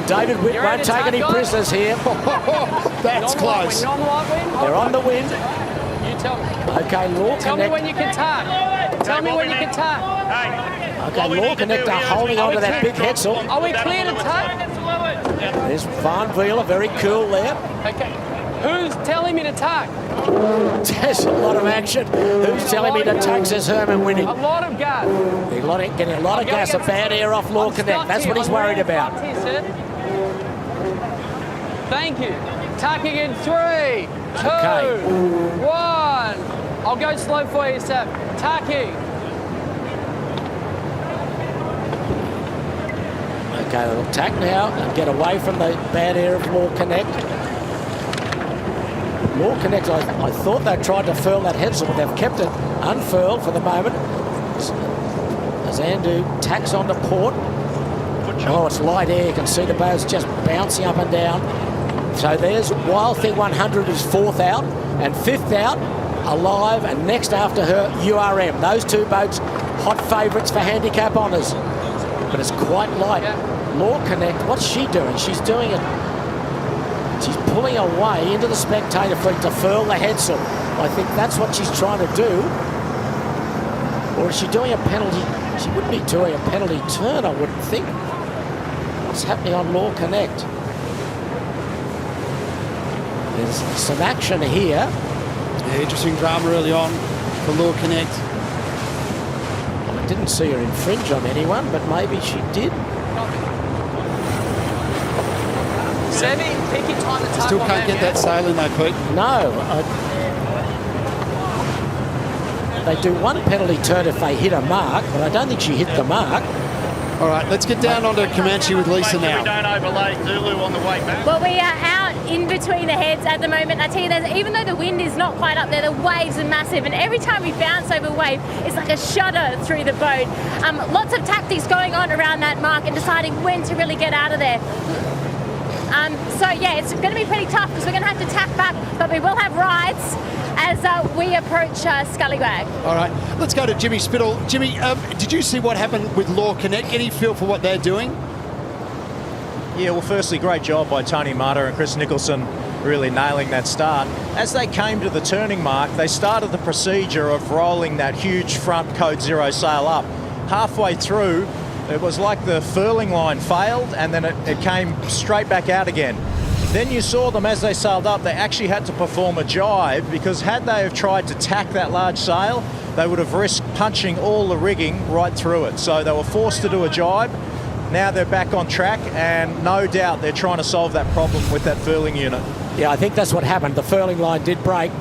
David Witt won't take any prisoners here. That's close. They're on the wind. You tell me. Okay, Law Connect. Tell me when you can tack. Tell me when you can tack. Okay, Law Connect are holding on to that big headsail. Are we clear to tack? There's Van Vieler, very cool there. Okay. Who's telling me to tack? There's a lot of action. Who's telling me to tack, says Herman winning. A lot of gas. Getting a lot of gas, a bad air off Law Connect. That's what he's worried about. Thank you. Tacking in 3, 2, 1. I'll go slow for you, Seb. Tacking. Okay, they'll tack now and get away from the bad air of Law Connect. Law Connect, I thought they tried to furl that headsail, but they've kept it unfurled for the moment. As Andrew tacks onto port. Oh, it's light air. You can see the boats just bouncing up and down. So there's Wild Thing 100 is 4th out, and 5th out, Alive, and next after her, URM. Those two boats, hot favourites for handicap honours. But it's quite light. Law Connect, what's she doing? She's doing it. She's pulling away into the spectator fleet to furl the headsail. I think that's what she's trying to do. Or is she doing a penalty? She wouldn't be doing a penalty turn, I wouldn't think. What's happening on Law Connect? There's some action here. Yeah, interesting drama early on for Law Connect. Well, I didn't see her infringe on anyone, but maybe she did. Sammy, take your time to tackle. Still can't get that sailing though, Pete. No. They do one penalty turn if they hit a mark, but I don't think she hit the mark. All right, let's get down onto Comanche with Lisa We now. don't overlay Zulu on the way back. Well, we are out in between the heads at the moment. I tell you, even though the wind is not quite up there, the waves are massive, and every time we bounce over a wave, it's like a shudder through the boat. Lots of tactics going on around that mark and deciding when to really get out of there. So yeah, it's going to be pretty tough because we're going to have to tack back, but we will have rides as we approach Scallywag. All right, let's go to Jimmy Spittle. Jimmy, did you see what happened with Law Connect? Any feel for what they're doing? Yeah, well, firstly, great job by Tony Mata and Chris Nicholson really nailing that start. As they came to the turning mark, they started the procedure of rolling that huge front code 0 sail up. Halfway through, it was like the furling line failed and then it came straight back out again. Then you saw them as they sailed up, they actually had to perform a jibe because had they have tried to tack that large sail, they would have risked punching all the rigging right through it. So they were forced to do a jibe. Now they're back on track and no doubt they're trying to solve that problem with that furling unit. Yeah, I think that's what happened. The furling line did break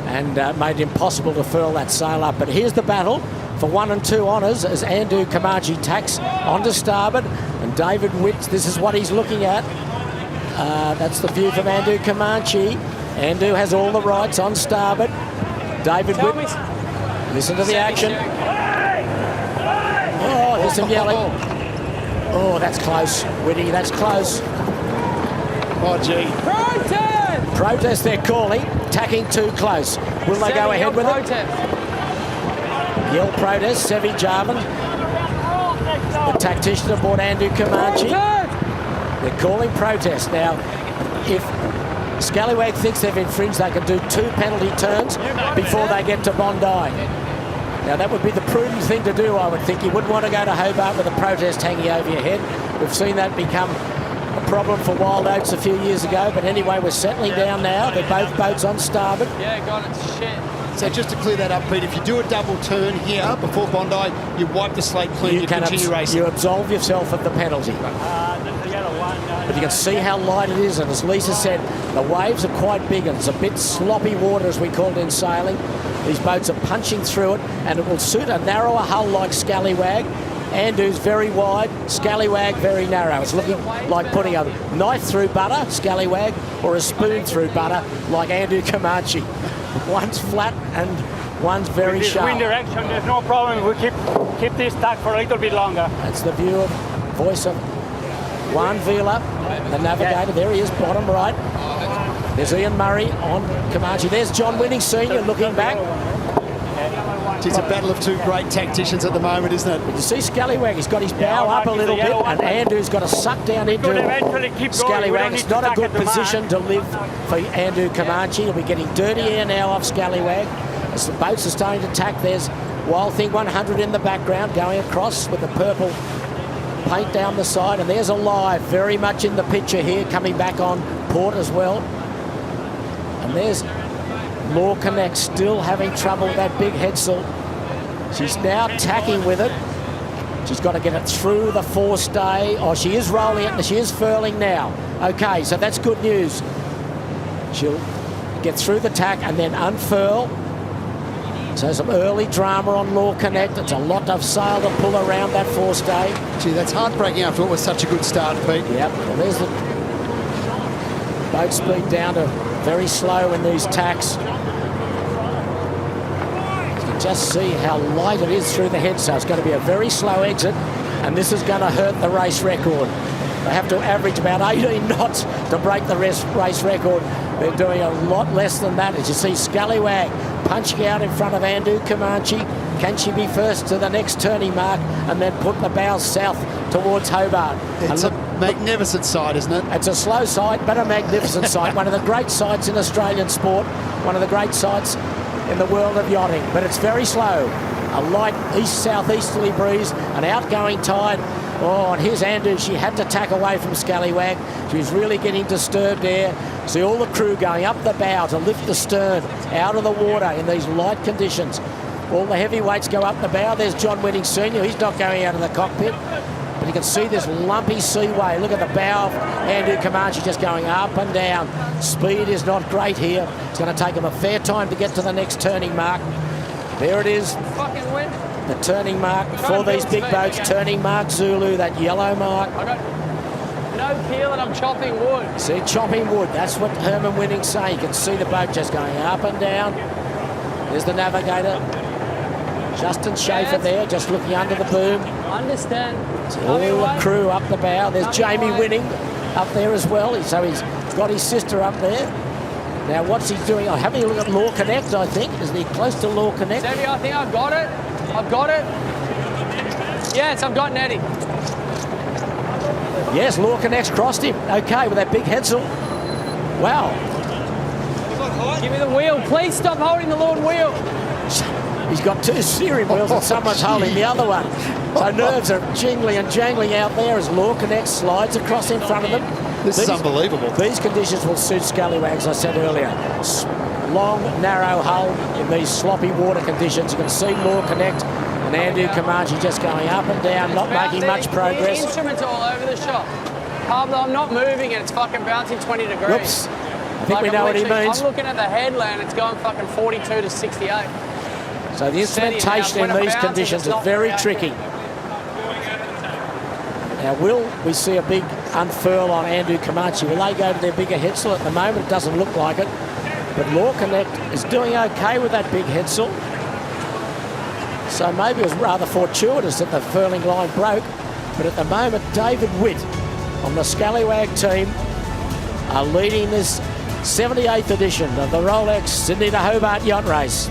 and made it impossible to furl that sail up. But here's the battle for 1 and 2 honours as Andu Comanche tacks onto starboard, and David Witt, this is what he's looking at. That's the view from Andu Comanche. Andu has all the rights on starboard. David Witt, listen to the action. Oh, there's some yelling. Oh, that's close, Whitty, that's close. Oh, gee. Protest! Protest they're calling, tacking too close. Will they go ahead with it? Yell protest, Sevi Jarvan, the tactician aboard Andu Comanche. They're calling protest. Now, if Scallywag thinks they've infringed, they can do 2 penalty turns before they get to Bondi. Now, that would be the prudent thing to do, I would think. You wouldn't want to go to Hobart with a protest hanging over your head. We've seen that become a problem for Wild Oats a few years ago, but anyway, we're settling down now. They're both boats on starboard. Yeah, got it. Shit. So just to clear that up, Pete, if you do a double turn here before Bondi, you wipe the slate clean, you continue racing. You absolve yourself of the penalty. But you can see how light it is, and as Lisa said, the waves are quite big, and it's a bit sloppy water, as we called in sailing. These boats are punching through it, and it will suit a narrower hull like Scallywag. Andu's very wide, Scallywag very narrow. It's looking like putting a knife through butter, Scallywag, or a spoon through butter, like Andu Comanche. One's flat and one's very sharp. Wind direction, there's no problem. We'll keep this tack for a little bit longer. That's the view of voice of Juan Vila, the navigator. There he is, bottom right. There's Ian Murray on Comanche. There's John Winning Sr. looking back. It's a battle of 2 great tacticians at the moment, isn't it? You see Scallywag, he's got his bow up a little bit, and Andu's got to suck down into Scallywag. It's not a good position to live for Andu Comanche. He'll be getting dirty air now off Scallywag. As the boats are starting to tack, there's Wild Thing 100 in the background going across with the purple paint down the side, and there's Alive very much in the picture here, coming back on port as well. And there's Law Connect still having trouble with that big headsail. She's now tacking with it. She's got to get it through the forestay. Oh, she is rolling it, and she is furling now. Okay, so that's good news. She'll get through the tack and then unfurl. So some early drama on Law Connect. It's a lot of sail to pull around that forestay. Gee, that's heartbreaking after it was such a good start, Pete. Yep, well, there's the boat speed down to very slow in these tacks. You can just see how light it is through the head, so it's going to be a very slow exit, and this is going to hurt the race record. They have to average about 18 knots to break the race record. They're doing a lot less than that. As you see, Scallywag punching out in front of Andu Comanche. Can she be first to the next turning mark and then put the bow south towards Hobart? It's a magnificent sight, isn't it? It's a slow sight, but a magnificent sight. One of the great sights in Australian sport. One of the great sights in the world of yachting. But it's very slow. A light east-southeasterly breeze, an outgoing tide. Oh, and here's Andu. She had to tack away from Scallywag. She was really getting disturbed there. See all the crew going up the bow to lift the stern out of the water in these light conditions. All the heavyweights go up the bow. There's John Winning Sr. He's not going out of the cockpit. But you can see this lumpy seaway. Look at the bow of Andu Comanche just going up and down. Speed is not great here. It's going to take him a fair time to get to the next turning mark. There it is. Fucking win. The turning mark for these big boats. Turning mark Zulu, that yellow mark. I got no peel and I'm chopping wood. See, chopping wood. That's what Herman Winning's saying. You can see the boat just going up and down. There's the navigator. Justin Schaefer there, just looking under the boom. Understand. All the crew up the bow. There's Jamie Winning up there as well. So he's got his sister up there. Now, what's he doing? Oh, having a look at Law Connect, I think. Is he close to Law Connect? Sebi, I think I've got it. I've got it. Yes, I've got Nettie. Yes, Law Connect's crossed him. Okay, with that big headsail. Wow. Give me the wheel. Please stop holding the Lord wheel. He's got two steering wheels and someone's holding the other one. So nerves are jingling and jangling out there as Law Connect slides across in front of them. This is unbelievable. These conditions will suit Scallywag, as I said earlier. Long, narrow hull in these sloppy water conditions. You can see Law Connect and Andu Comanche just going up and down, not making much progress. The instruments are all over the shop. Pablo, I'm not moving it. It's fucking bouncing 20 degrees. Whoops. I think we know what he means. I'm looking at the headland. It's going fucking 42 to 68. So the instrumentation in these conditions is very tricky. Now, will we see a big unfurl on Andu Comanche? Will they go to their bigger headsail? At the moment, it doesn't look like it. But Law Connect is doing okay with that big headsail. So maybe it was rather fortuitous that the furling line broke. But at the moment, David Witt on the Scallywag team are leading this 78th edition of the Rolex Sydney to Hobart Yacht Race.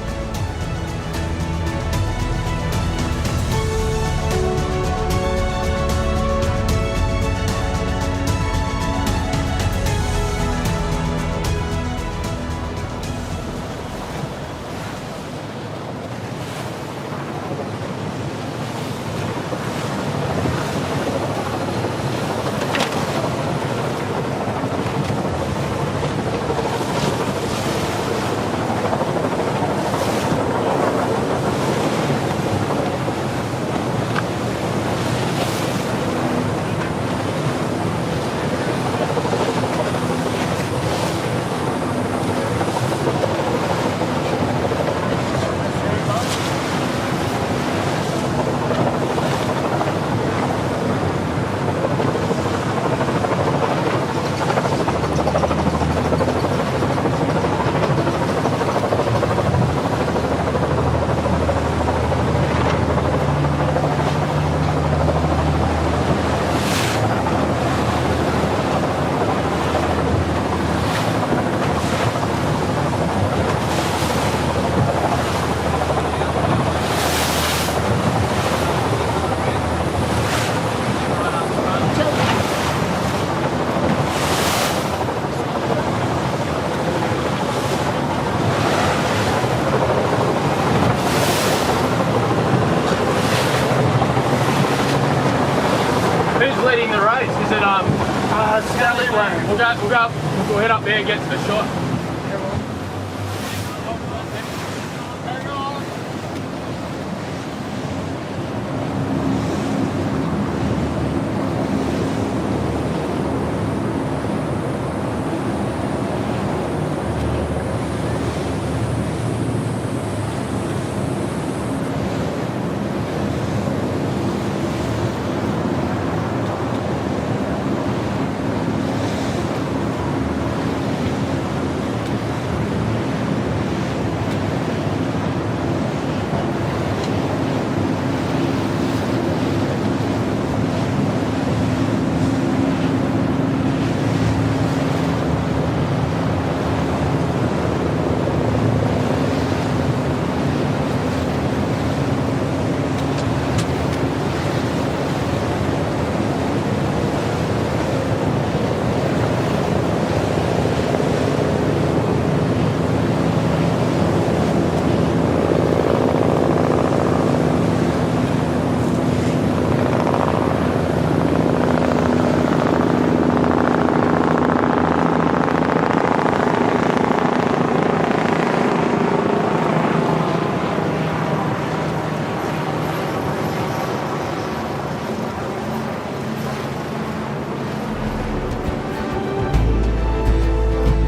Leading the race? Is it Scallywag? We'll head up there and get to the shot.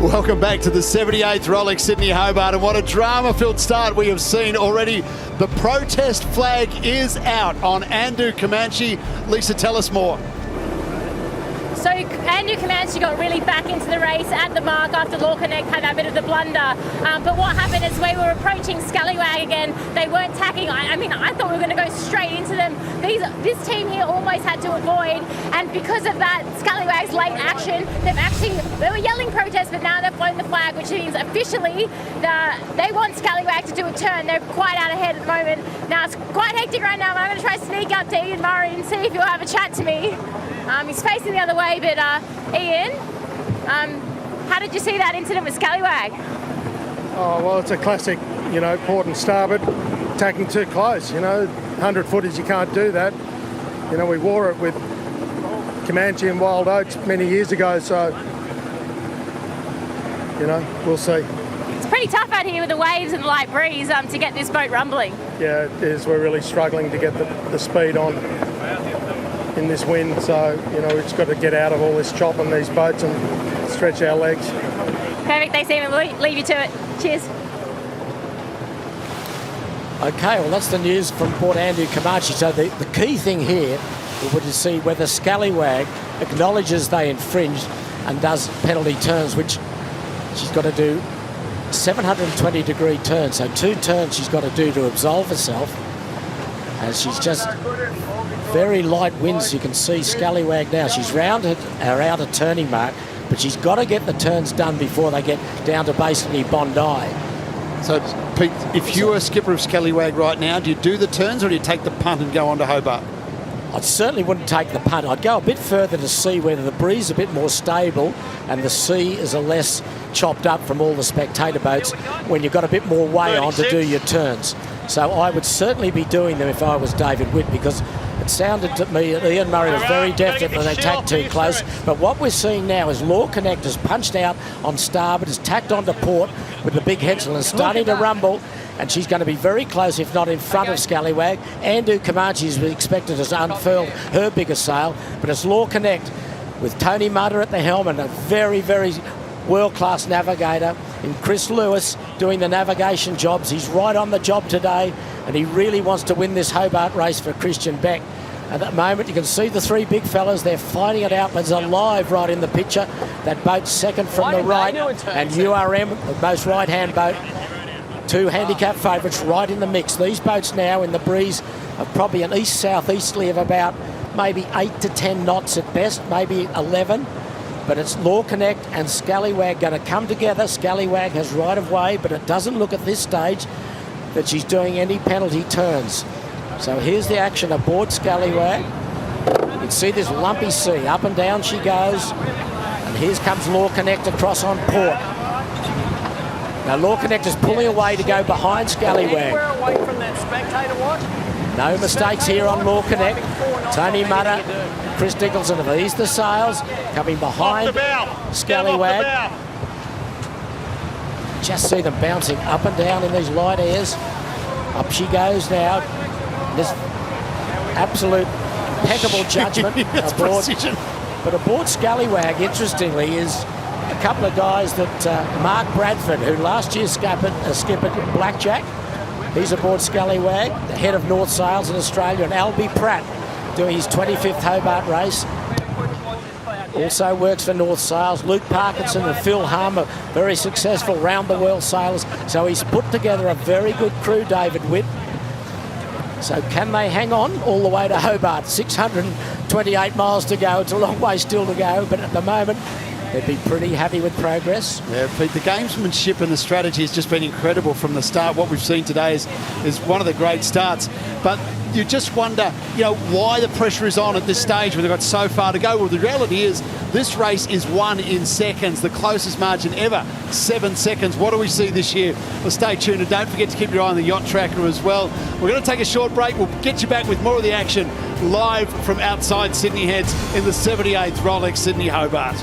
Welcome back to the 78th Rolex Sydney Hobart, and what a drama-filled start we have seen already. The protest flag is out on Andu Comanche. Lisa, tell us more. So Andu Comanche got really back into the race at the mark after Law Connect had that bit of the blunder. But what happened is we were approaching Scallywag again. They weren't tacking. I mean, I thought we were going to go straight into them. This team here almost had to avoid, and because of that, Scallywag's late action, they were yelling protest, but now they've flown the flag, which means officially they want Scallywag to do a turn. They're quite out ahead at the moment. Now it's quite hectic right now. I'm going to try to sneak up to Ian Murray and see if he'll have a chat to me. He's facing the other way, but Ian, how did you see that incident with Scallywag? Oh, well, it's a classic, port and starboard, tacking too close, 100 footers, you can't do that. We wore it with Comanche and Wild Oats many years ago, so, we'll see. It's pretty tough out here with the waves and the light breeze to get this boat rumbling. Yeah, it is. We're really struggling to get the speed on in this wind, so we've just got to get out of all this chop on these boats and stretch our legs. Perfect, thanks Stephen. We'll leave you to it. Cheers. Okay, well that's the news from Port Andu Comanche. So the key thing here would to see whether Scallywag acknowledges they infringed and does penalty turns, which she's got to do 720-degree turns. So 2 turns she's got to do to absolve herself. As she's just very light winds, you can see Scallywag now. She's rounded her outer turning mark, but she's got to get the turns done before they get down to basically Bondi. So, Pete, if you were skipper of Scallywag right now, do you do the turns or do you take the punt and go on to Hobart? I certainly wouldn't take the punt. I'd go a bit further to see whether the breeze is a bit more stable and the sea is a less chopped up from all the spectator boats when you've got a bit more way on to do your turns. So I would certainly be doing them if I was David Witt, because it sounded to me that Ian Murray was very definite when they tacked too close. But what we're seeing now is Law Connect has punched out on starboard, has tacked onto port with the big headsail and starting to rumble. And she's going to be very close, if not in front of Scallywag. Andu Comanche is expected to unfurl her biggest sail, but it's Law Connect with Tony Mutter at the helm and a very, very world-class navigator in Chris Lewis doing the navigation jobs. He's right on the job today, and he really wants to win this Hobart race for Christian Beck. At that moment, you can see the 3 big fellas. They're fighting it out. There's a live right in the picture. That boat's second from the right, and URM, the most right-hand boat. 2 handicap favourites right in the mix. These boats now in the breeze of probably an east-southeasterly of about maybe 8 to 10 knots at best, maybe 11. But it's Law Connect and Scallywag going to come together. Scallywag has right of way, but it doesn't look at this stage that she's doing any penalty turns. So here's the action aboard Scallywag. You can see this lumpy sea. Up and down she goes. And here comes Law Connect across on port. Now Law Connect is pulling away to go behind Scallywag. Anywhere away from that spectator watch. No mistakes here on Law Connect. Tony Mutter, Chris Nicholson have eased the sails, coming behind Scallywag. Just see them bouncing up and down in these light airs. Up she goes now. This absolute impeccable judgment aboard. Precision. But aboard Scallywag, interestingly, is a couple of guys that Mark Bradford, who last year skippered Blackjack. He's aboard Scallywag, the head of North Sails in Australia, and Albie Pratt doing his 25th Hobart race. Also works for North Sails. Luke Parkinson and Phil Hum are very successful round-the-world sailors. So he's put together a very good crew, David Witt. So can they hang on all the way to Hobart? 628 miles to go. It's a long way still to go, but at the moment, they'd be pretty happy with progress. Yeah, Pete, the gamesmanship and the strategy has just been incredible from the start. What we've seen today is one of the great starts. But you just wonder, why the pressure is on at this stage when they've got so far to go. Well, the reality is this race is won in seconds, the closest margin ever, 7 seconds. What do we see this year? Well, stay tuned and don't forget to keep your eye on the Yacht Tracker as well. We're going to take a short break. We'll get you back with more of the action live from outside Sydney Heads in the 78th Rolex Sydney Hobart.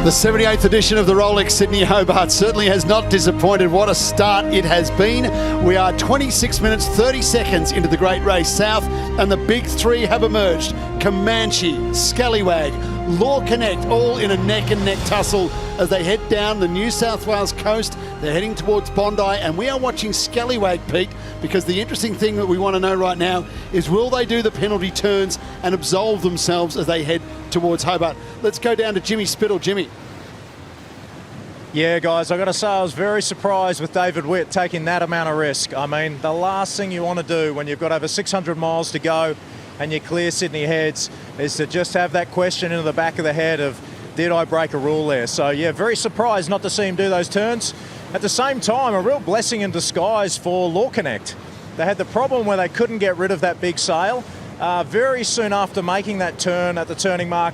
The 78th edition of the Rolex Sydney Hobart certainly has not disappointed. What a start it has been. We are 26 minutes, 30 seconds into the Great Race South, and the big three have emerged. Comanche, Scallywag, Law Connect, all in a neck-and-neck tussle as they head down the New South Wales coast. They're heading towards Bondi, and we are watching Scallywag, Pete, because the interesting thing that we want to know right now is, will they do the penalty turns and absolve themselves as they head towards Hobart? Let's go down to Jimmy Spittle. Jimmy. Yeah, guys, I've got to say I was very surprised with David Witt taking that amount of risk. I mean, the last thing you want to do when you've got over 600 miles to go and you clear Sydney heads is to just have that question into the back of the head of, did I break a rule there? So, yeah, very surprised not to see him do those turns. At the same time, a real blessing in disguise for Law Connect. They had the problem where they couldn't get rid of that big sail. Very soon after making that turn at the turning mark,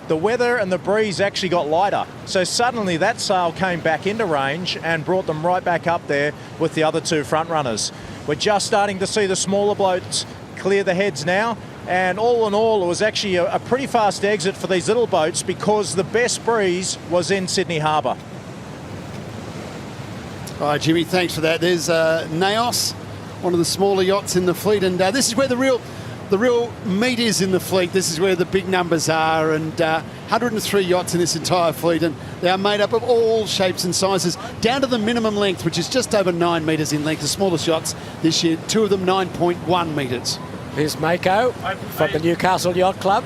the weather and the breeze actually got lighter. So suddenly that sail came back into range and brought them right back up there with the other two front runners. We're just starting to see the smaller boats clear the heads now. And all in all, it was actually a pretty fast exit for these little boats because the best breeze was in Sydney Harbour. All right, Jimmy, thanks for that. There's Naos, one of the smaller yachts in the fleet, and this is where the real meat is in the fleet. This is where the big numbers are, and 103 yachts in this entire fleet, and they are made up of all shapes and sizes, down to the minimum length, which is just over 9 metres in length. The smallest yachts this year, two of them 9.1 metres. Here's Mako from the Newcastle Yacht Club.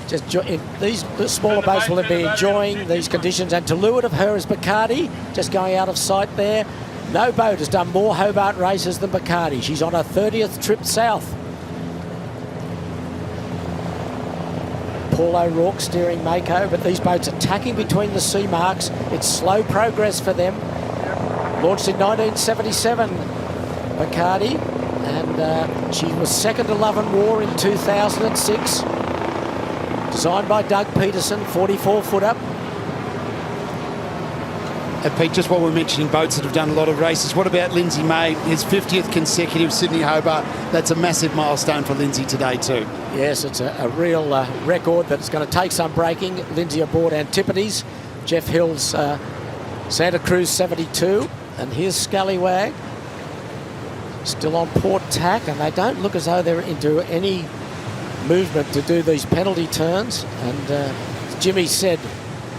The smaller boats will be enjoying these conditions, and to leeward of her is Bacardi, just going out of sight there. No boat has done more Hobart races than Bacardi. She's on her 30th trip south. Paul O'Rourke steering Mako, but these boats attacking between the sea marks. It's slow progress for them. Launched in 1977, Bacardi, and she was second to Love and War in 2006. Designed by Doug Peterson, 44-footer. And Pete, just while we're mentioning boats that have done a lot of races, what about Lindsay May, his 50th consecutive Sydney Hobart? That's a massive milestone for Lindsay today too. Yes, it's a real record that's going to take some breaking. Lindsay aboard Antipodes, Jeff Hill's Santa Cruz 72, and here's Scallywag, still on port tack, and they don't look as though they're into any movement to do these penalty turns. And Jimmy said,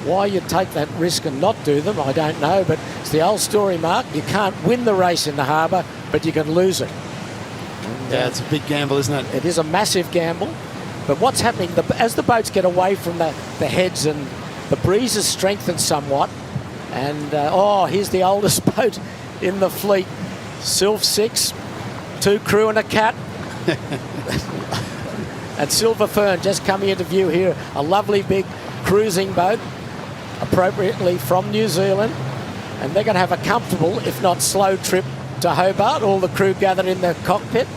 why you take that risk and not do them, I don't know, but it's the old story, Mark. You can't win the race in the harbour, but you can lose it. And, yeah, it's a big gamble, isn't it? It is a massive gamble. But what's happening, as the boats get away from the heads and the breeze has strengthened somewhat, and here's the oldest boat in the fleet, Sylph 6, 2 crew and a cat. And Silver Fern just coming into view here, a lovely big cruising boat, appropriately from New Zealand, and they're going to have a comfortable, if not slow, trip to Hobart. All the crew gathered in the cockpit,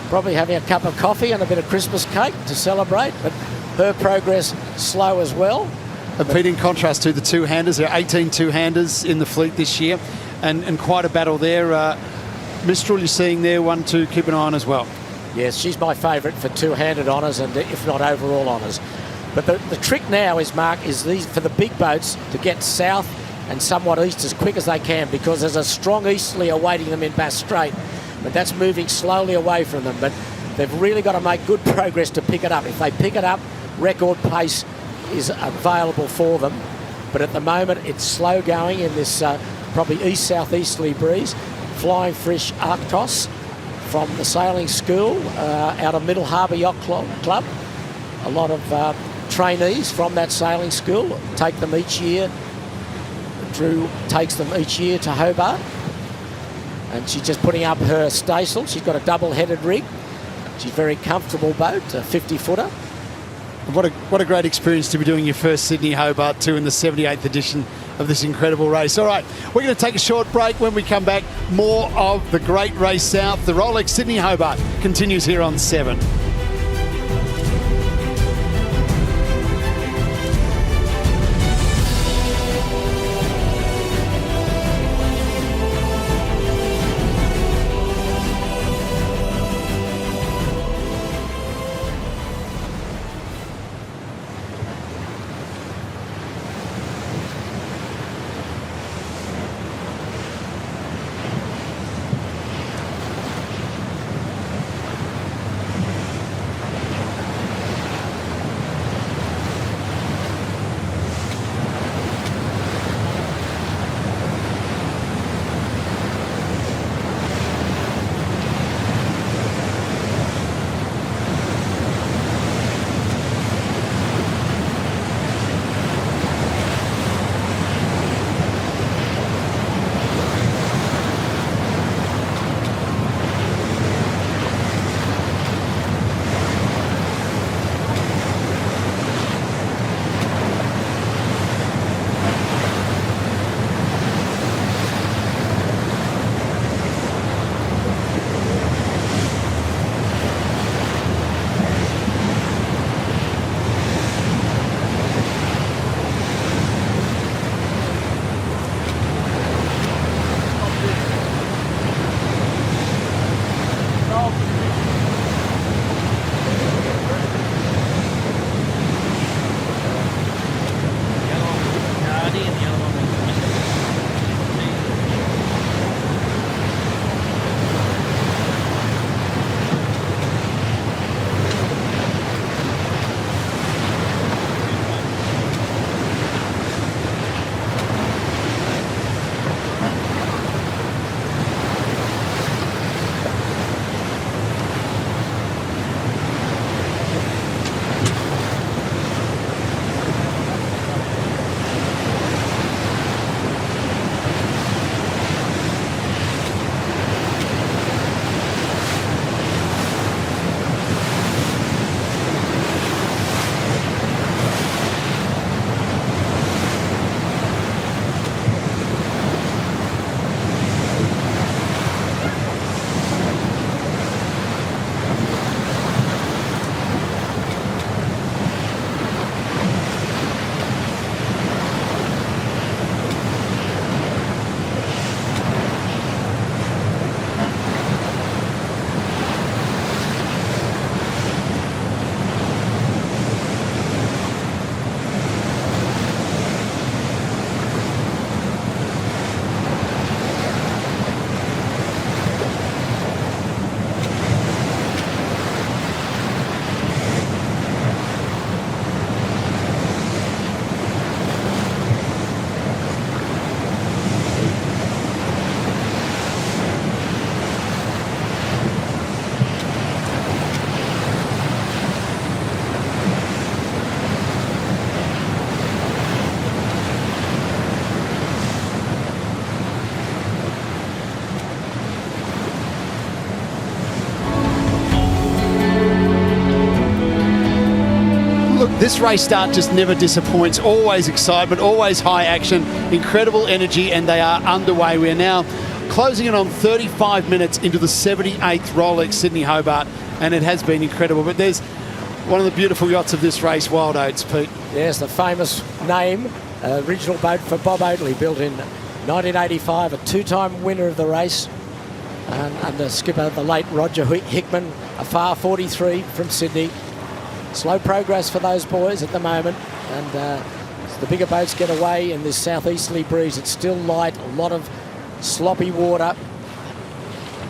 probably having a cup of coffee and a bit of Christmas cake to celebrate, but her progress slow as well. And Pete, in contrast to the two-handers, there are 18 two-handers in the fleet this year, and quite a battle there. Mistral, you're seeing there, one to keep an eye on as well. Yes, she's my favourite for two-handed honours and if not overall honours. But the trick now is, Mark, is these for the big boats to get south and somewhat east as quick as they can, because there's a strong easterly awaiting them in Bass Strait. But that's moving slowly away from them. But they've really got to make good progress to pick it up. If they pick it up, record pace is available for them. But at the moment, it's slow going in this probably east-southeasterly breeze. Flying Fish Arctos from the sailing school out of Middle Harbour Yacht Club. A lot of trainees from that sailing school take them each year. Drew takes them each year to Hobart, and she's just putting up her staysail. She's got a double-headed rig. She's a very comfortable boat, a 50-footer. What a great experience to be doing your first Sydney Hobart too in the 78th edition of this incredible race. All right, we're going to take a short break. When we come back, more of the Great Race South. The Rolex Sydney Hobart continues here on 7. This race start just never disappoints. Always excitement, always high action, incredible energy, and they are underway. We are now closing in on 35 minutes into the 78th Rolex Sydney Hobart, and it has been incredible. But there's one of the beautiful yachts of this race, Wild Oats, Pete. Yes, the famous name, original boat for Bob Oatley, built in 1985, a two-time winner of the race, and under skipper the late Roger Hickman, a FAR 43 from Sydney. Slow progress for those boys at the moment, and as the bigger boats get away in this southeasterly breeze, it's still light, a lot of sloppy water,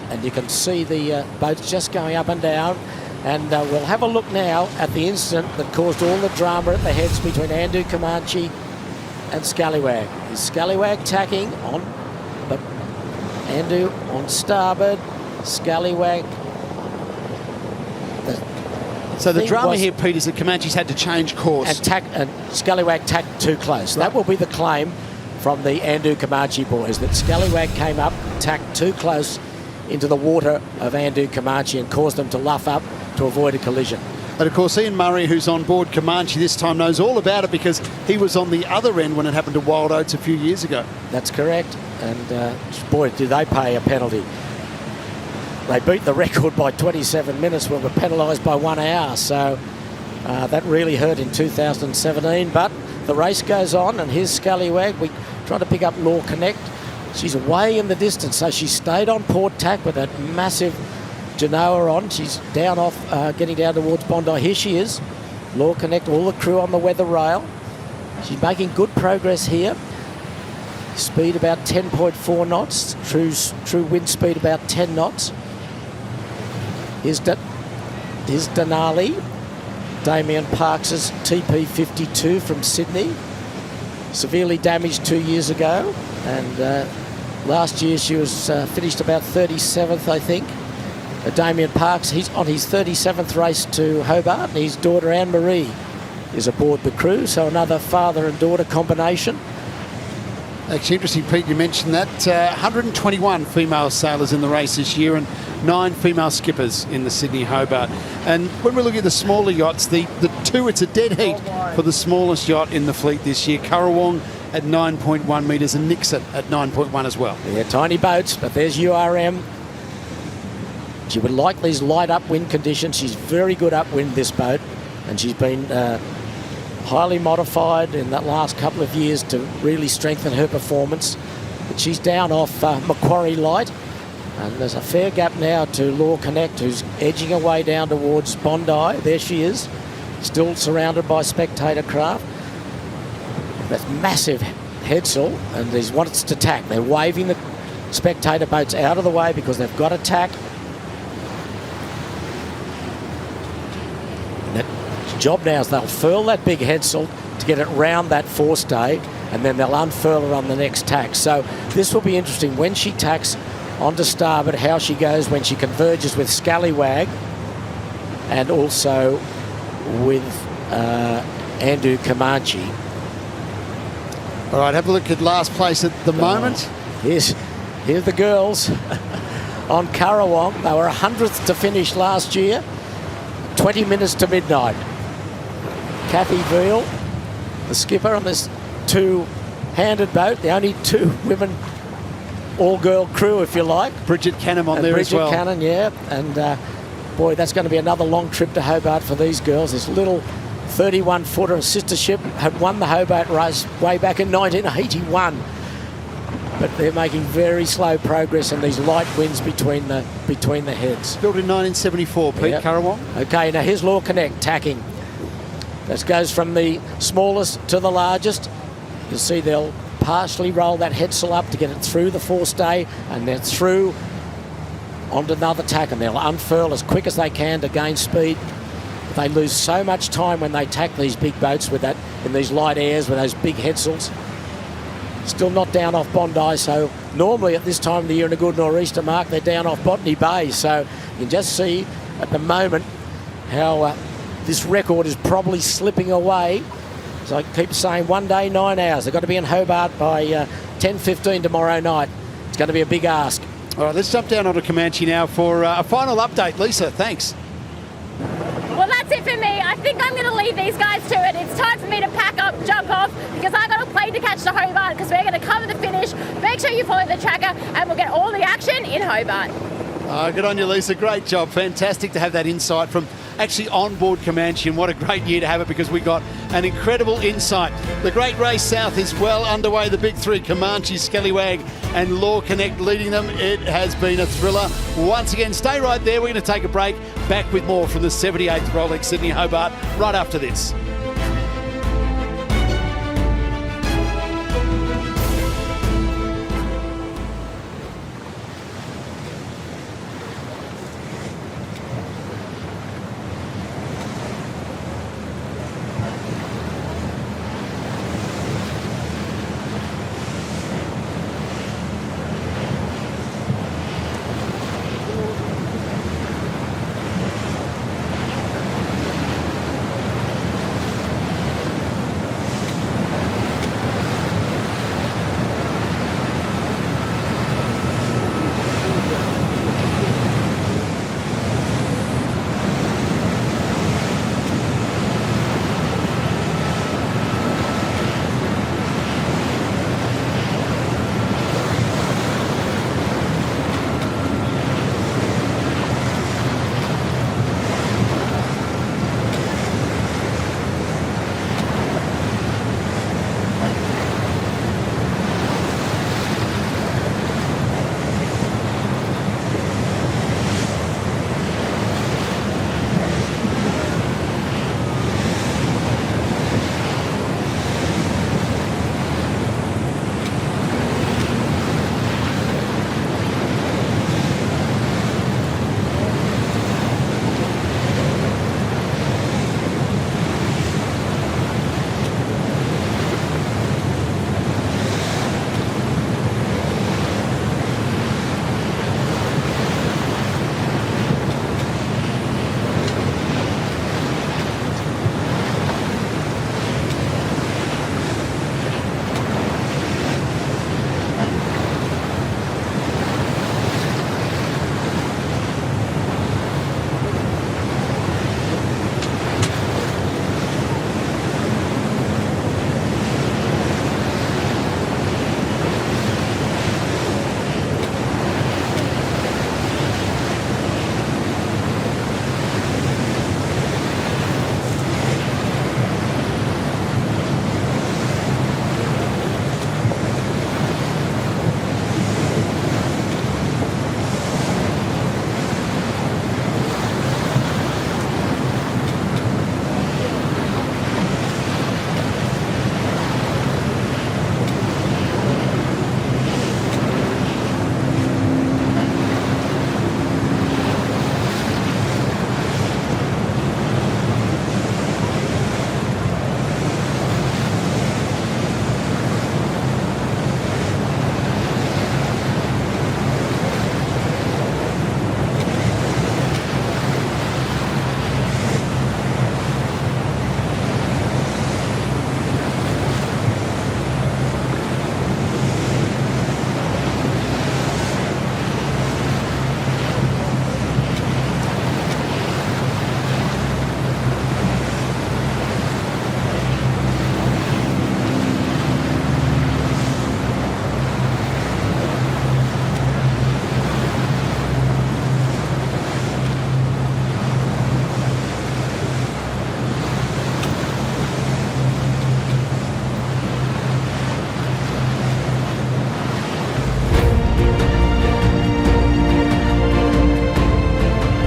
and you can see the boats just going up and down. And we'll have a look now at the incident that caused all the drama at the heads between Andu Comanche and Scallywag. Is Scallywag tacking on the Andu on starboard, Scallywag. So the drama here, Pete, is that Comanche's had to change course. And Scallywag tacked too close. Right. That will be the claim from the Andu Comanche boys, that Scallywag came up, tacked too close into the water of Andu Comanche and caused them to luff up to avoid a collision. But of course, Ian Murray, who's on board Comanche this time, knows all about it because he was on the other end when it happened to Wild Oats a few years ago. That's correct. And boy, did they pay a penalty. They beat the record by 27 minutes, were penalised by 1 hour. So that really hurt in 2017. But the race goes on, and here's Scallywag. We try to pick up Law Connect. She's away in the distance, so she stayed on port tack with that massive Genoa on. She's down off, getting down towards Bondi. Here she is. Law Connect, all the crew on the weather rail. She's making good progress here. Speed about 10.4 knots. True wind speed about 10 knots. Here's Denali. Damien Parks' TP52 from Sydney. Severely damaged 2 years ago. And last year she was finished about 37th, I think. Damien Parks, he's on his 37th race to Hobart, and his daughter Anne-Marie is aboard the crew, so another father and daughter combination. Actually interesting, Pete, you mentioned that. 121 female sailors in the race this year and 9 female skippers in the Sydney Hobart. And when we look at the smaller yachts, the two, it's a dead heat for the smallest yacht in the fleet this year. Currawong at 9.1 metres and Nixon at 9.1 as well. Yeah, tiny boats, but there's URM. She would like these light upwind conditions. She's very good upwind, this boat, and she's been highly modified in that last couple of years to really strengthen her performance. But she's down off Macquarie Light, and there's a fair gap now to Law Connect, who's edging away down towards Bondi. There she is, still surrounded by spectator craft. That's massive headsail, and these wants to tack. They're waving the spectator boats out of the way because they've got to tack. Job now is they'll furl that big headsail to get it round that forestay, and then they'll unfurl it on the next tack. So this will be interesting when she tacks onto starboard, how she goes when she converges with Scallywag and also with Andu Comanche. All right, have a look at last place at the moment. Here's the girls on Currawong. They were 100th to finish last year, 20 minutes to midnight. Kathy Veal, the skipper on this two-handed boat, the only two women all-girl crew, if you like. Bridget Cannon on there as well. Bridget Cannon, yeah. And, boy, that's going to be another long trip to Hobart for these girls. This little 31-footer sister ship had won the Hobart race way back in 1981. But they're making very slow progress in these light winds between the heads. Built in 1974, Pete. Yep. Currawong. Okay, now here's Law Connect tacking. This goes from the smallest to the largest. You'll see they'll partially roll that headsail up to get it through the forestay and then through onto another tack, and they'll unfurl as quick as they can to gain speed. They lose so much time when they tack these big boats with that in these light airs with those big headsails. Still not down off Bondi, so normally at this time of the year in a good nor'easter, Mark, they're down off Botany Bay. So you can just see at the moment how this record is probably slipping away. So I keep saying 1 day, 9 hours. They've got to be in Hobart by 10:15 tomorrow night. It's going to be a big ask. All right, let's jump down onto Comanche now for a final update. Lisa, thanks. Well, that's it for me. I I think I'm going to leave these guys to it. It's time for me to pack up, jump off, because I got a plane to catch to Hobart, because we're going to cover the finish. Make sure you follow the tracker, and we'll get all the action in Hobart. Good on you, Lisa. Great job. Fantastic to have that insight from actually on board Comanche, and what a great year to have it, because we got an incredible insight. The Great Race South is well underway. The big three, Comanche, Scallywag and Law Connect leading them. It has been a thriller once again. Stay right there. We're going to take a break. Back with more from the 78th Rolex Sydney Hobart right after this.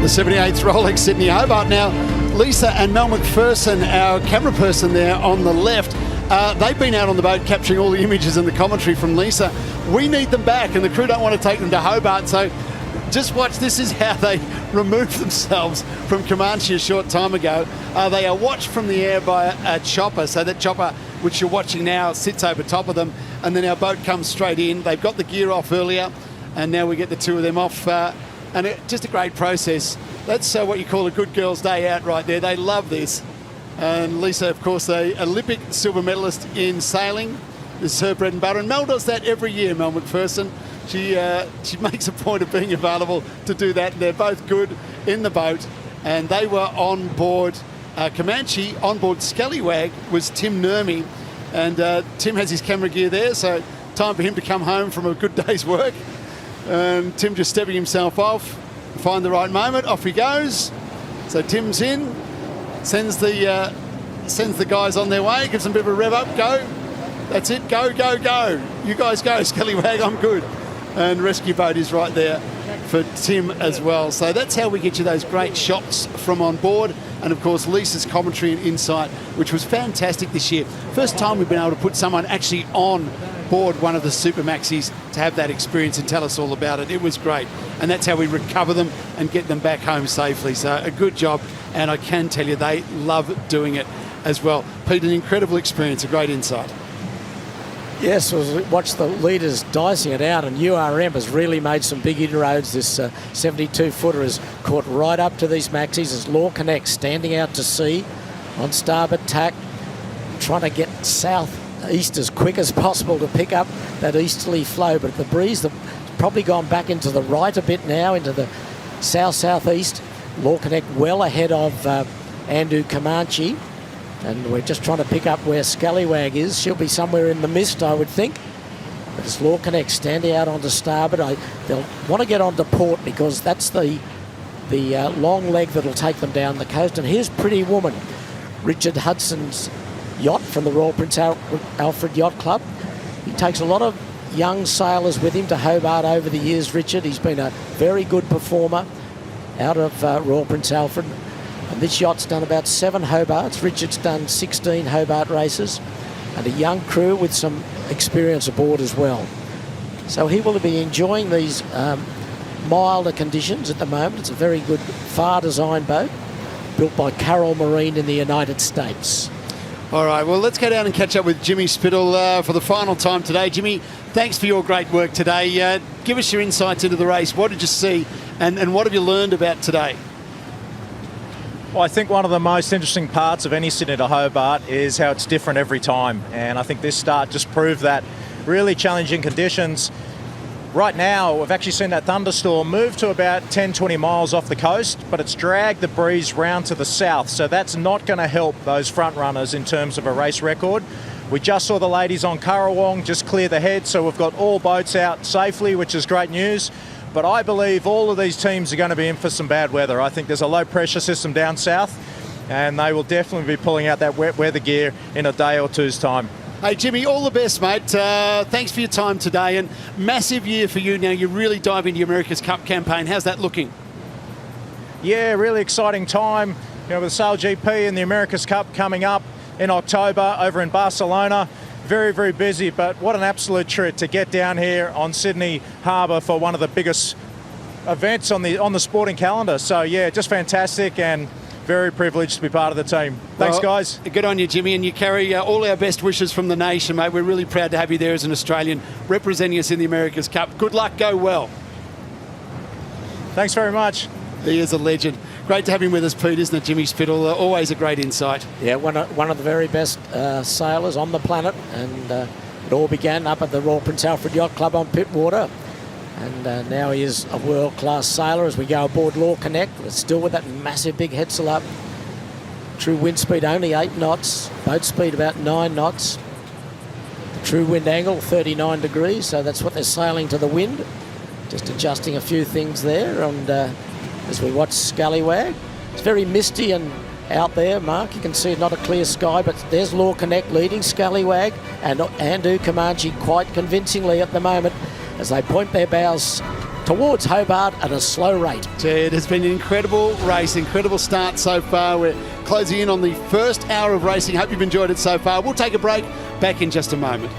The 78th Rolex Sydney Hobart. Now, Lisa and Mel McPherson, our camera person there on the left, they've been out on the boat capturing all the images and the commentary from Lisa. We need them back, and the crew don't want to take them to Hobart, so just watch. This is how they removed themselves from Comanche a short time ago. They are watched from the air by a chopper, so that chopper, which you're watching now, sits over top of them, and then our boat comes straight in. They've got the gear off earlier, and now we get the two of them off, just a great process. That's what you call a good girl's day out right there. They love this. And Lisa, of course, an Olympic silver medalist in sailing. This is her bread and butter, and Mel does that every year, Mel McPherson. She makes a point of being available to do that. They're both good in the boat, and they were on board Comanche on board Scallywag was Tim Nurmi, and Tim has his camera gear there, so time for him to come home from a good day's work. And Tim just stepping himself off, find the right moment, off he goes. So Tim's in, sends the guys on their way, gives them a bit of a rev up, go. That's it, go, go, go. You guys go, Scallywag, I'm good. And rescue boat is right there for Tim as well. So that's how we get you those great shots from on board. And of course, Lisa's commentary and insight, which was fantastic this year. First time we've been able to put someone actually on board one of the Super Maxis to have that experience and tell us all about it. It was great. And that's how we recover them and get them back home safely. So a good job. And I can tell you, they love doing it as well. Pete, an incredible experience, a great insight. Yes, watch the leaders dicing it out, and URM has really made some big inroads. This 72-footer has caught right up to these maxis as Law Connect standing out to sea on starboard tack, trying to get south-east as quick as possible to pick up that easterly flow. But the breeze has probably gone back into the right a bit now, into the south-southeast. Law Connect well ahead of Andu Comanche. And we're just trying to pick up where Scallywag is. She'll be somewhere in the mist, I would think. But it's Law Connect standing out onto starboard. They'll want to get onto port because that's the long leg that'll take them down the coast. And here's Pretty Woman, Richard Hudson's yacht from the Royal Prince Alfred Yacht Club. He takes a lot of young sailors with him to Hobart over the years, Richard. He's been a very good performer out of Royal Prince Alfred. And this yacht's done about 7 Hobarts. Richard's done 16 Hobart races, and a young crew with some experience aboard as well. So he will be enjoying these milder conditions at the moment. It's a very good far design boat built by Carroll Marine in the United States. All right, well, let's go down and catch up with Jimmy Spittle for the final time today. Jimmy, thanks for your great work today. Give us your insights into the race. What did you see, and what have you learned about today? Well, I think one of the most interesting parts of any Sydney to Hobart is how it's different every time. And I think this start just proved that. Really challenging conditions. Right now, we've actually seen that thunderstorm move to about 10-20 miles off the coast, but it's dragged the breeze round to the south. So that's not going to help those front runners in terms of a race record. We just saw the ladies on Currawong just clear the head, so we've got all boats out safely, which is great news. But I believe all of these teams are going to be in for some bad weather. I think there's a low pressure system down south, and they will definitely be pulling out that wet weather gear in a day or two's time. Hey, Jimmy, all the best, mate. Thanks for your time today, and massive year for you now. You really dive into your America's Cup campaign. How's that looking? Yeah, really exciting time. You know, with the Sail GP and the America's Cup coming up in October over in Barcelona. Very, very busy, but what an absolute treat to get down here on Sydney Harbour for one of the biggest events on the sporting calendar. So yeah, just fantastic and very privileged to be part of the team. Thanks, guys. Good on you, Jimmy, and you carry all our best wishes from the nation, mate. We're really proud to have you there as an Australian representing us in the America's Cup. Good luck, go well. Thanks very much. He is a legend. Great to have him with us, Pete, isn't it, Jimmy Spittle? Always a great insight. Yeah, one of the very best sailors on the planet, and it all began up at the Royal Prince Alfred Yacht Club on Pittwater, and now he is a world-class sailor as we go aboard Law Connect. We're still with that massive big headsail up. True wind speed only 8 knots, boat speed about 9 knots. The true wind angle 39 degrees, so that's what they're sailing to the wind. Just adjusting a few things there, and as we watch Scallywag. It's very misty and out there, Mark. You can see not a clear sky, but there's Law Connect leading Scallywag and Andu Comanche quite convincingly at the moment as they point their bows towards Hobart at a slow rate. It has been an incredible race, incredible start so far. We're closing in on the first hour of racing. Hope you've enjoyed it so far. We'll take a break. Back in just a moment.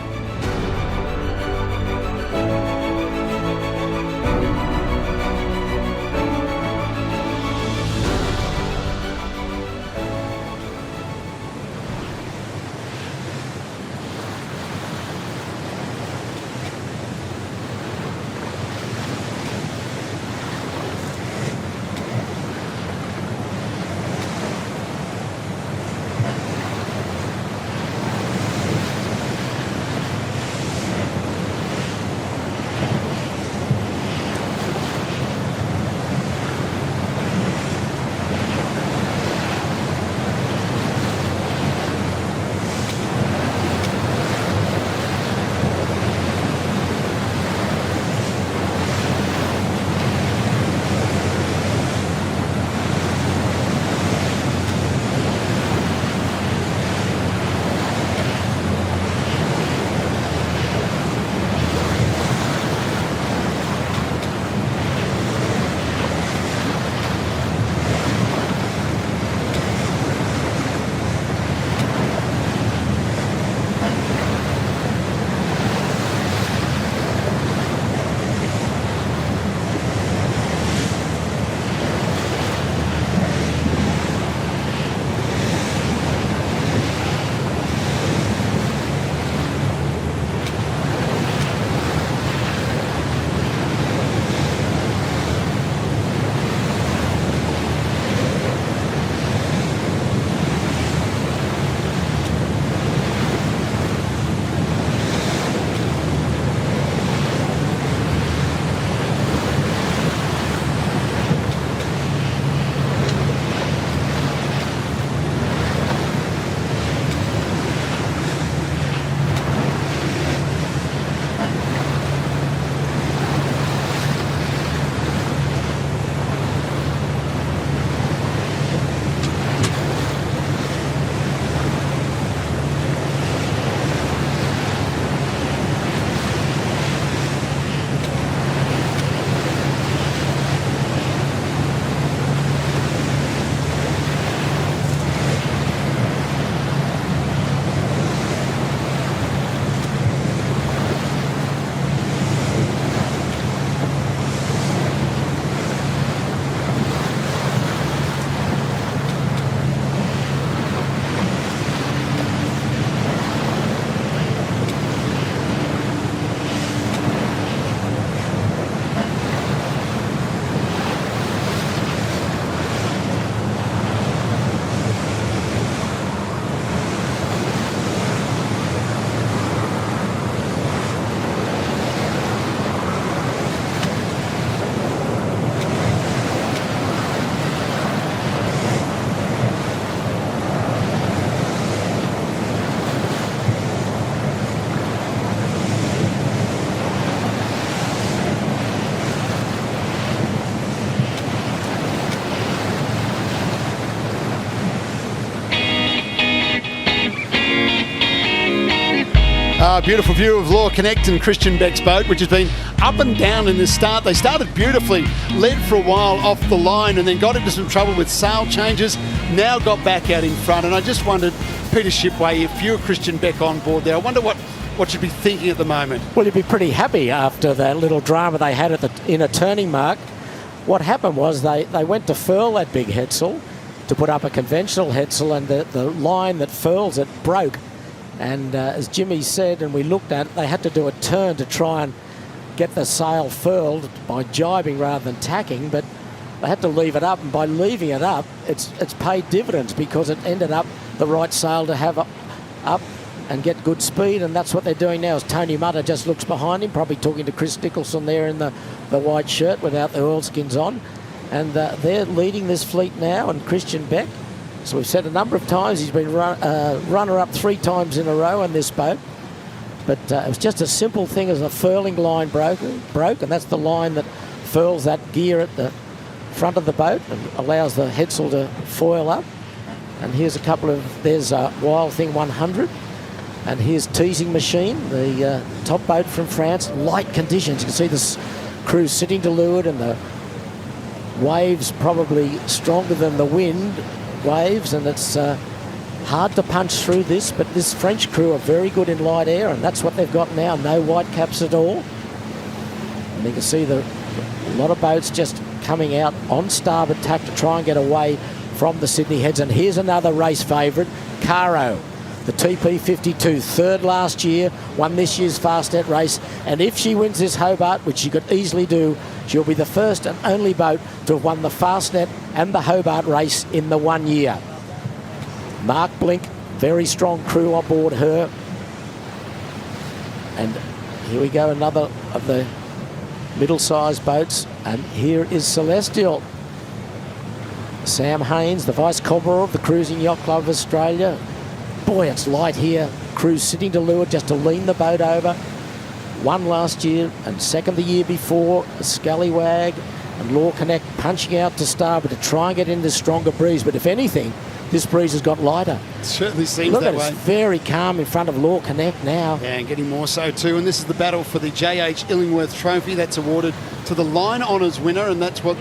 beautiful view of Law Connect and Christian Beck's boat, which has been up and down in this start. They started beautifully, led for a while off the line and then got into some trouble with sail changes, now got back out in front. And I just wondered, Peter Shipway, if you were Christian Beck on board there, I wonder what you'd be thinking at the moment. Well, you'd be pretty happy after that little drama they had at the inner turning mark. What happened was they went to furl that big headsail to put up a conventional headsail, and the line that furls it broke. And as Jimmy said, and we looked at it, they had to do a turn to try and get the sail furled by jibing rather than tacking, but they had to leave it up, and by leaving it up, it's paid dividends because it ended up the right sail to have up and get good speed, and that's what they're doing now. As Tony Mutter just looks behind him, probably talking to Chris Nicholson there in the white shirt without the oilskins on, and they're leading this fleet now, and Christian Beck. So we've said a number of times he's been runner-up 3 times in a row on this boat. But it was just a simple thing as a furling line broke, and that's the line that furls that gear at the front of the boat and allows the headsail to foil up. And here's a couple of, there's Wild Thing 100, and here's Teasing Machine, the top boat from France. Light conditions, you can see the crew sitting to leeward and the waves probably stronger than the wind waves, and it's hard to punch through this, but this French crew are very good in light air, and that's what they've got now. No white caps at all. And you can see a lot of boats just coming out on starboard tack to try and get away from the Sydney Heads. And here's another race favourite, Caro, the TP52, third last year, won this year's Fastnet race, and if she wins this Hobart, which she could easily do, she'll be the first and only boat to have won the Fastnet and the Hobart race in the 1 year. Mark Blink, very strong crew on board her. And here we go, another of the middle-sized boats. And here is Celestial. Sam Haynes, the Vice Commodore of the Cruising Yacht Club of Australia. Boy, it's light here. Crew's sitting to leeward just to lean the boat over. Won last year and second the year before. The Scallywag and Law Connect punching out to starboard to try and get in this stronger breeze. But if anything, this breeze has got lighter. It certainly seems Look that at way. It's very calm in front of Law Connect now. Yeah, and getting more so too. And this is the battle for the J.H. Illingworth Trophy. That's awarded to the Line Honours winner, and that's what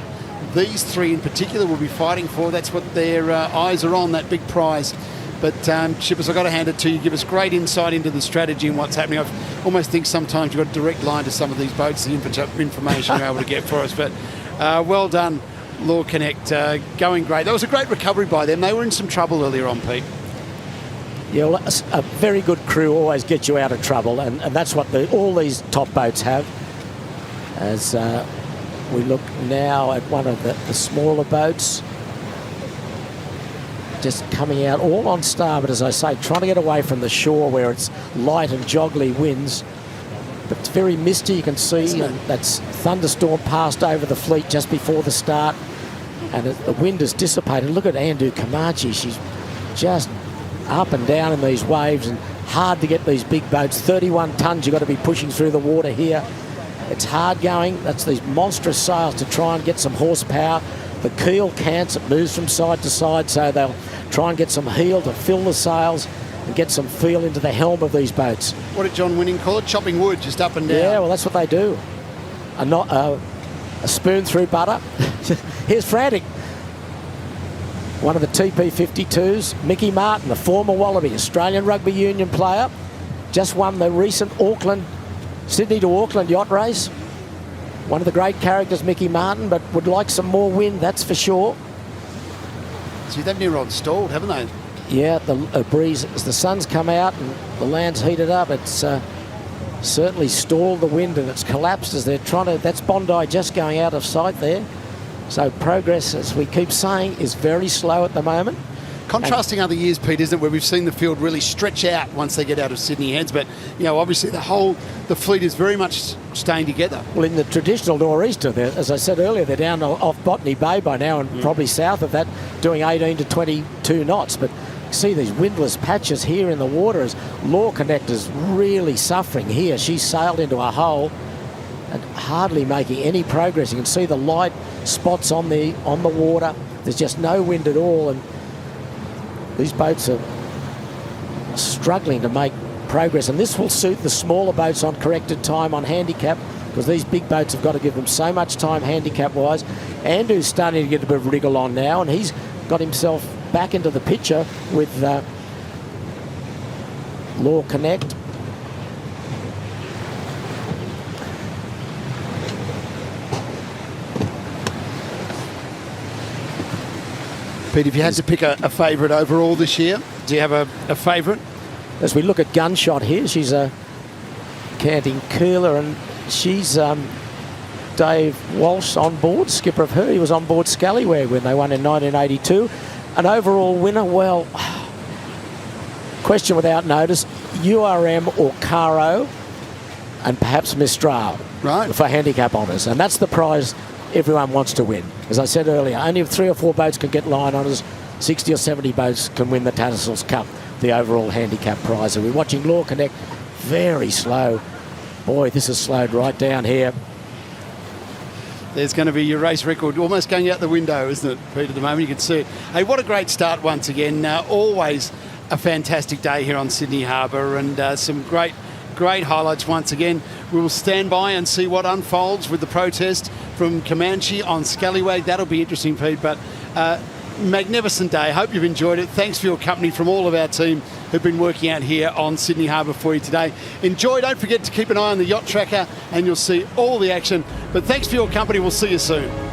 these 3 in particular will be fighting for. That's what their eyes are on, that big prize. But Shippers, I've got to hand it to you. Give us great insight into the strategy and what's happening. I almost think sometimes you've got a direct line to some of these boats, the information you're able to get for us. But well done, Law Connect, going great. That was a great recovery by them. They were in some trouble earlier on, Pete. Yeah, well, a very good crew always gets you out of trouble, and that's what all these top boats have. As we look now at one of the smaller boats, just coming out all on starboard, as I say, trying to get away from the shore where it's light and joggly winds. But it's very misty, you can see, and that's thunderstorm passed over the fleet just before the start, and the wind has dissipated. Look at Andu Kamachi, she's just up and down in these waves, and hard to get these big boats. 31 tonnes you've got to be pushing through the water here. It's hard going. That's these monstrous sails to try and get some horsepower. The keel cants, it moves from side to side, so they'll try and get some heel to fill the sails and get some feel into the helm of these boats. What did John Winning call it? Chopping wood, just up and down. Yeah, well, that's what they do. A spoon through butter. Here's Frantic. One of the TP52s, Mickey Martin, a former Wallaby, Australian rugby union player, just won the recent Sydney to Auckland yacht race. One of the great characters, Mickey Martin, but would like some more wind, that's for sure. See, they've near on stalled, haven't they? Yeah, the breeze, as the sun's come out and the land's heated up, it's certainly stalled the wind, and it's collapsed as they're trying to, that's Bondi just going out of sight there. So progress, as we keep saying, is very slow at the moment. Contrasting other years, Pete, isn't it, where we've seen the field really stretch out once they get out of Sydney Heads, but, you know, obviously the fleet is very much staying together. Well, in the traditional nor'easter, as I said earlier, they're down off Botany Bay by now, and probably south of that, doing 18 to 22 knots. But see these windless patches here in the water as Law Connect is really suffering here. She sailed into a hole and hardly making any progress. You can see the light spots on the water. There's just no wind at all, and these boats are struggling to make progress. And this will suit the smaller boats on corrected time on handicap, because these big boats have got to give them so much time handicap-wise. Andrew's starting to get a bit of wriggle on now, and he's got himself back into the picture with Law Connect. Pete, if you had to pick a favourite overall this year, do you have a favourite? As we look at Gunshot here, she's a canting curler, and she's Dave Walsh on board, skipper of her. He was on board Scallywag when they won in 1982. An overall winner, well, question without notice, URM or Caro, and perhaps Mistral, right, for handicap honours. And that's the prize everyone wants to win. As I said earlier, only 3 or 4 boats can get line honours. 60 or 70 boats can win the Tattersalls Cup, the overall handicap prize. And we're watching Law Connect, very slow. Boy, this has slowed right down here. There's going to be your race record almost going out the window, isn't it, Pete, at the moment? You can see it. Hey, what a great start once again. Always a fantastic day here on Sydney Harbour, and some great highlights once again. We will stand by and see what unfolds with the protest from Comanche on Scallywag. That'll be interesting, Pete, but magnificent day. Hope you've enjoyed it. Thanks for your company from all of our team who've been working out here on Sydney Harbour for you today. Enjoy. Don't forget to keep an eye on the Yacht Tracker and you'll see all the action. But thanks for your company. We'll see you soon.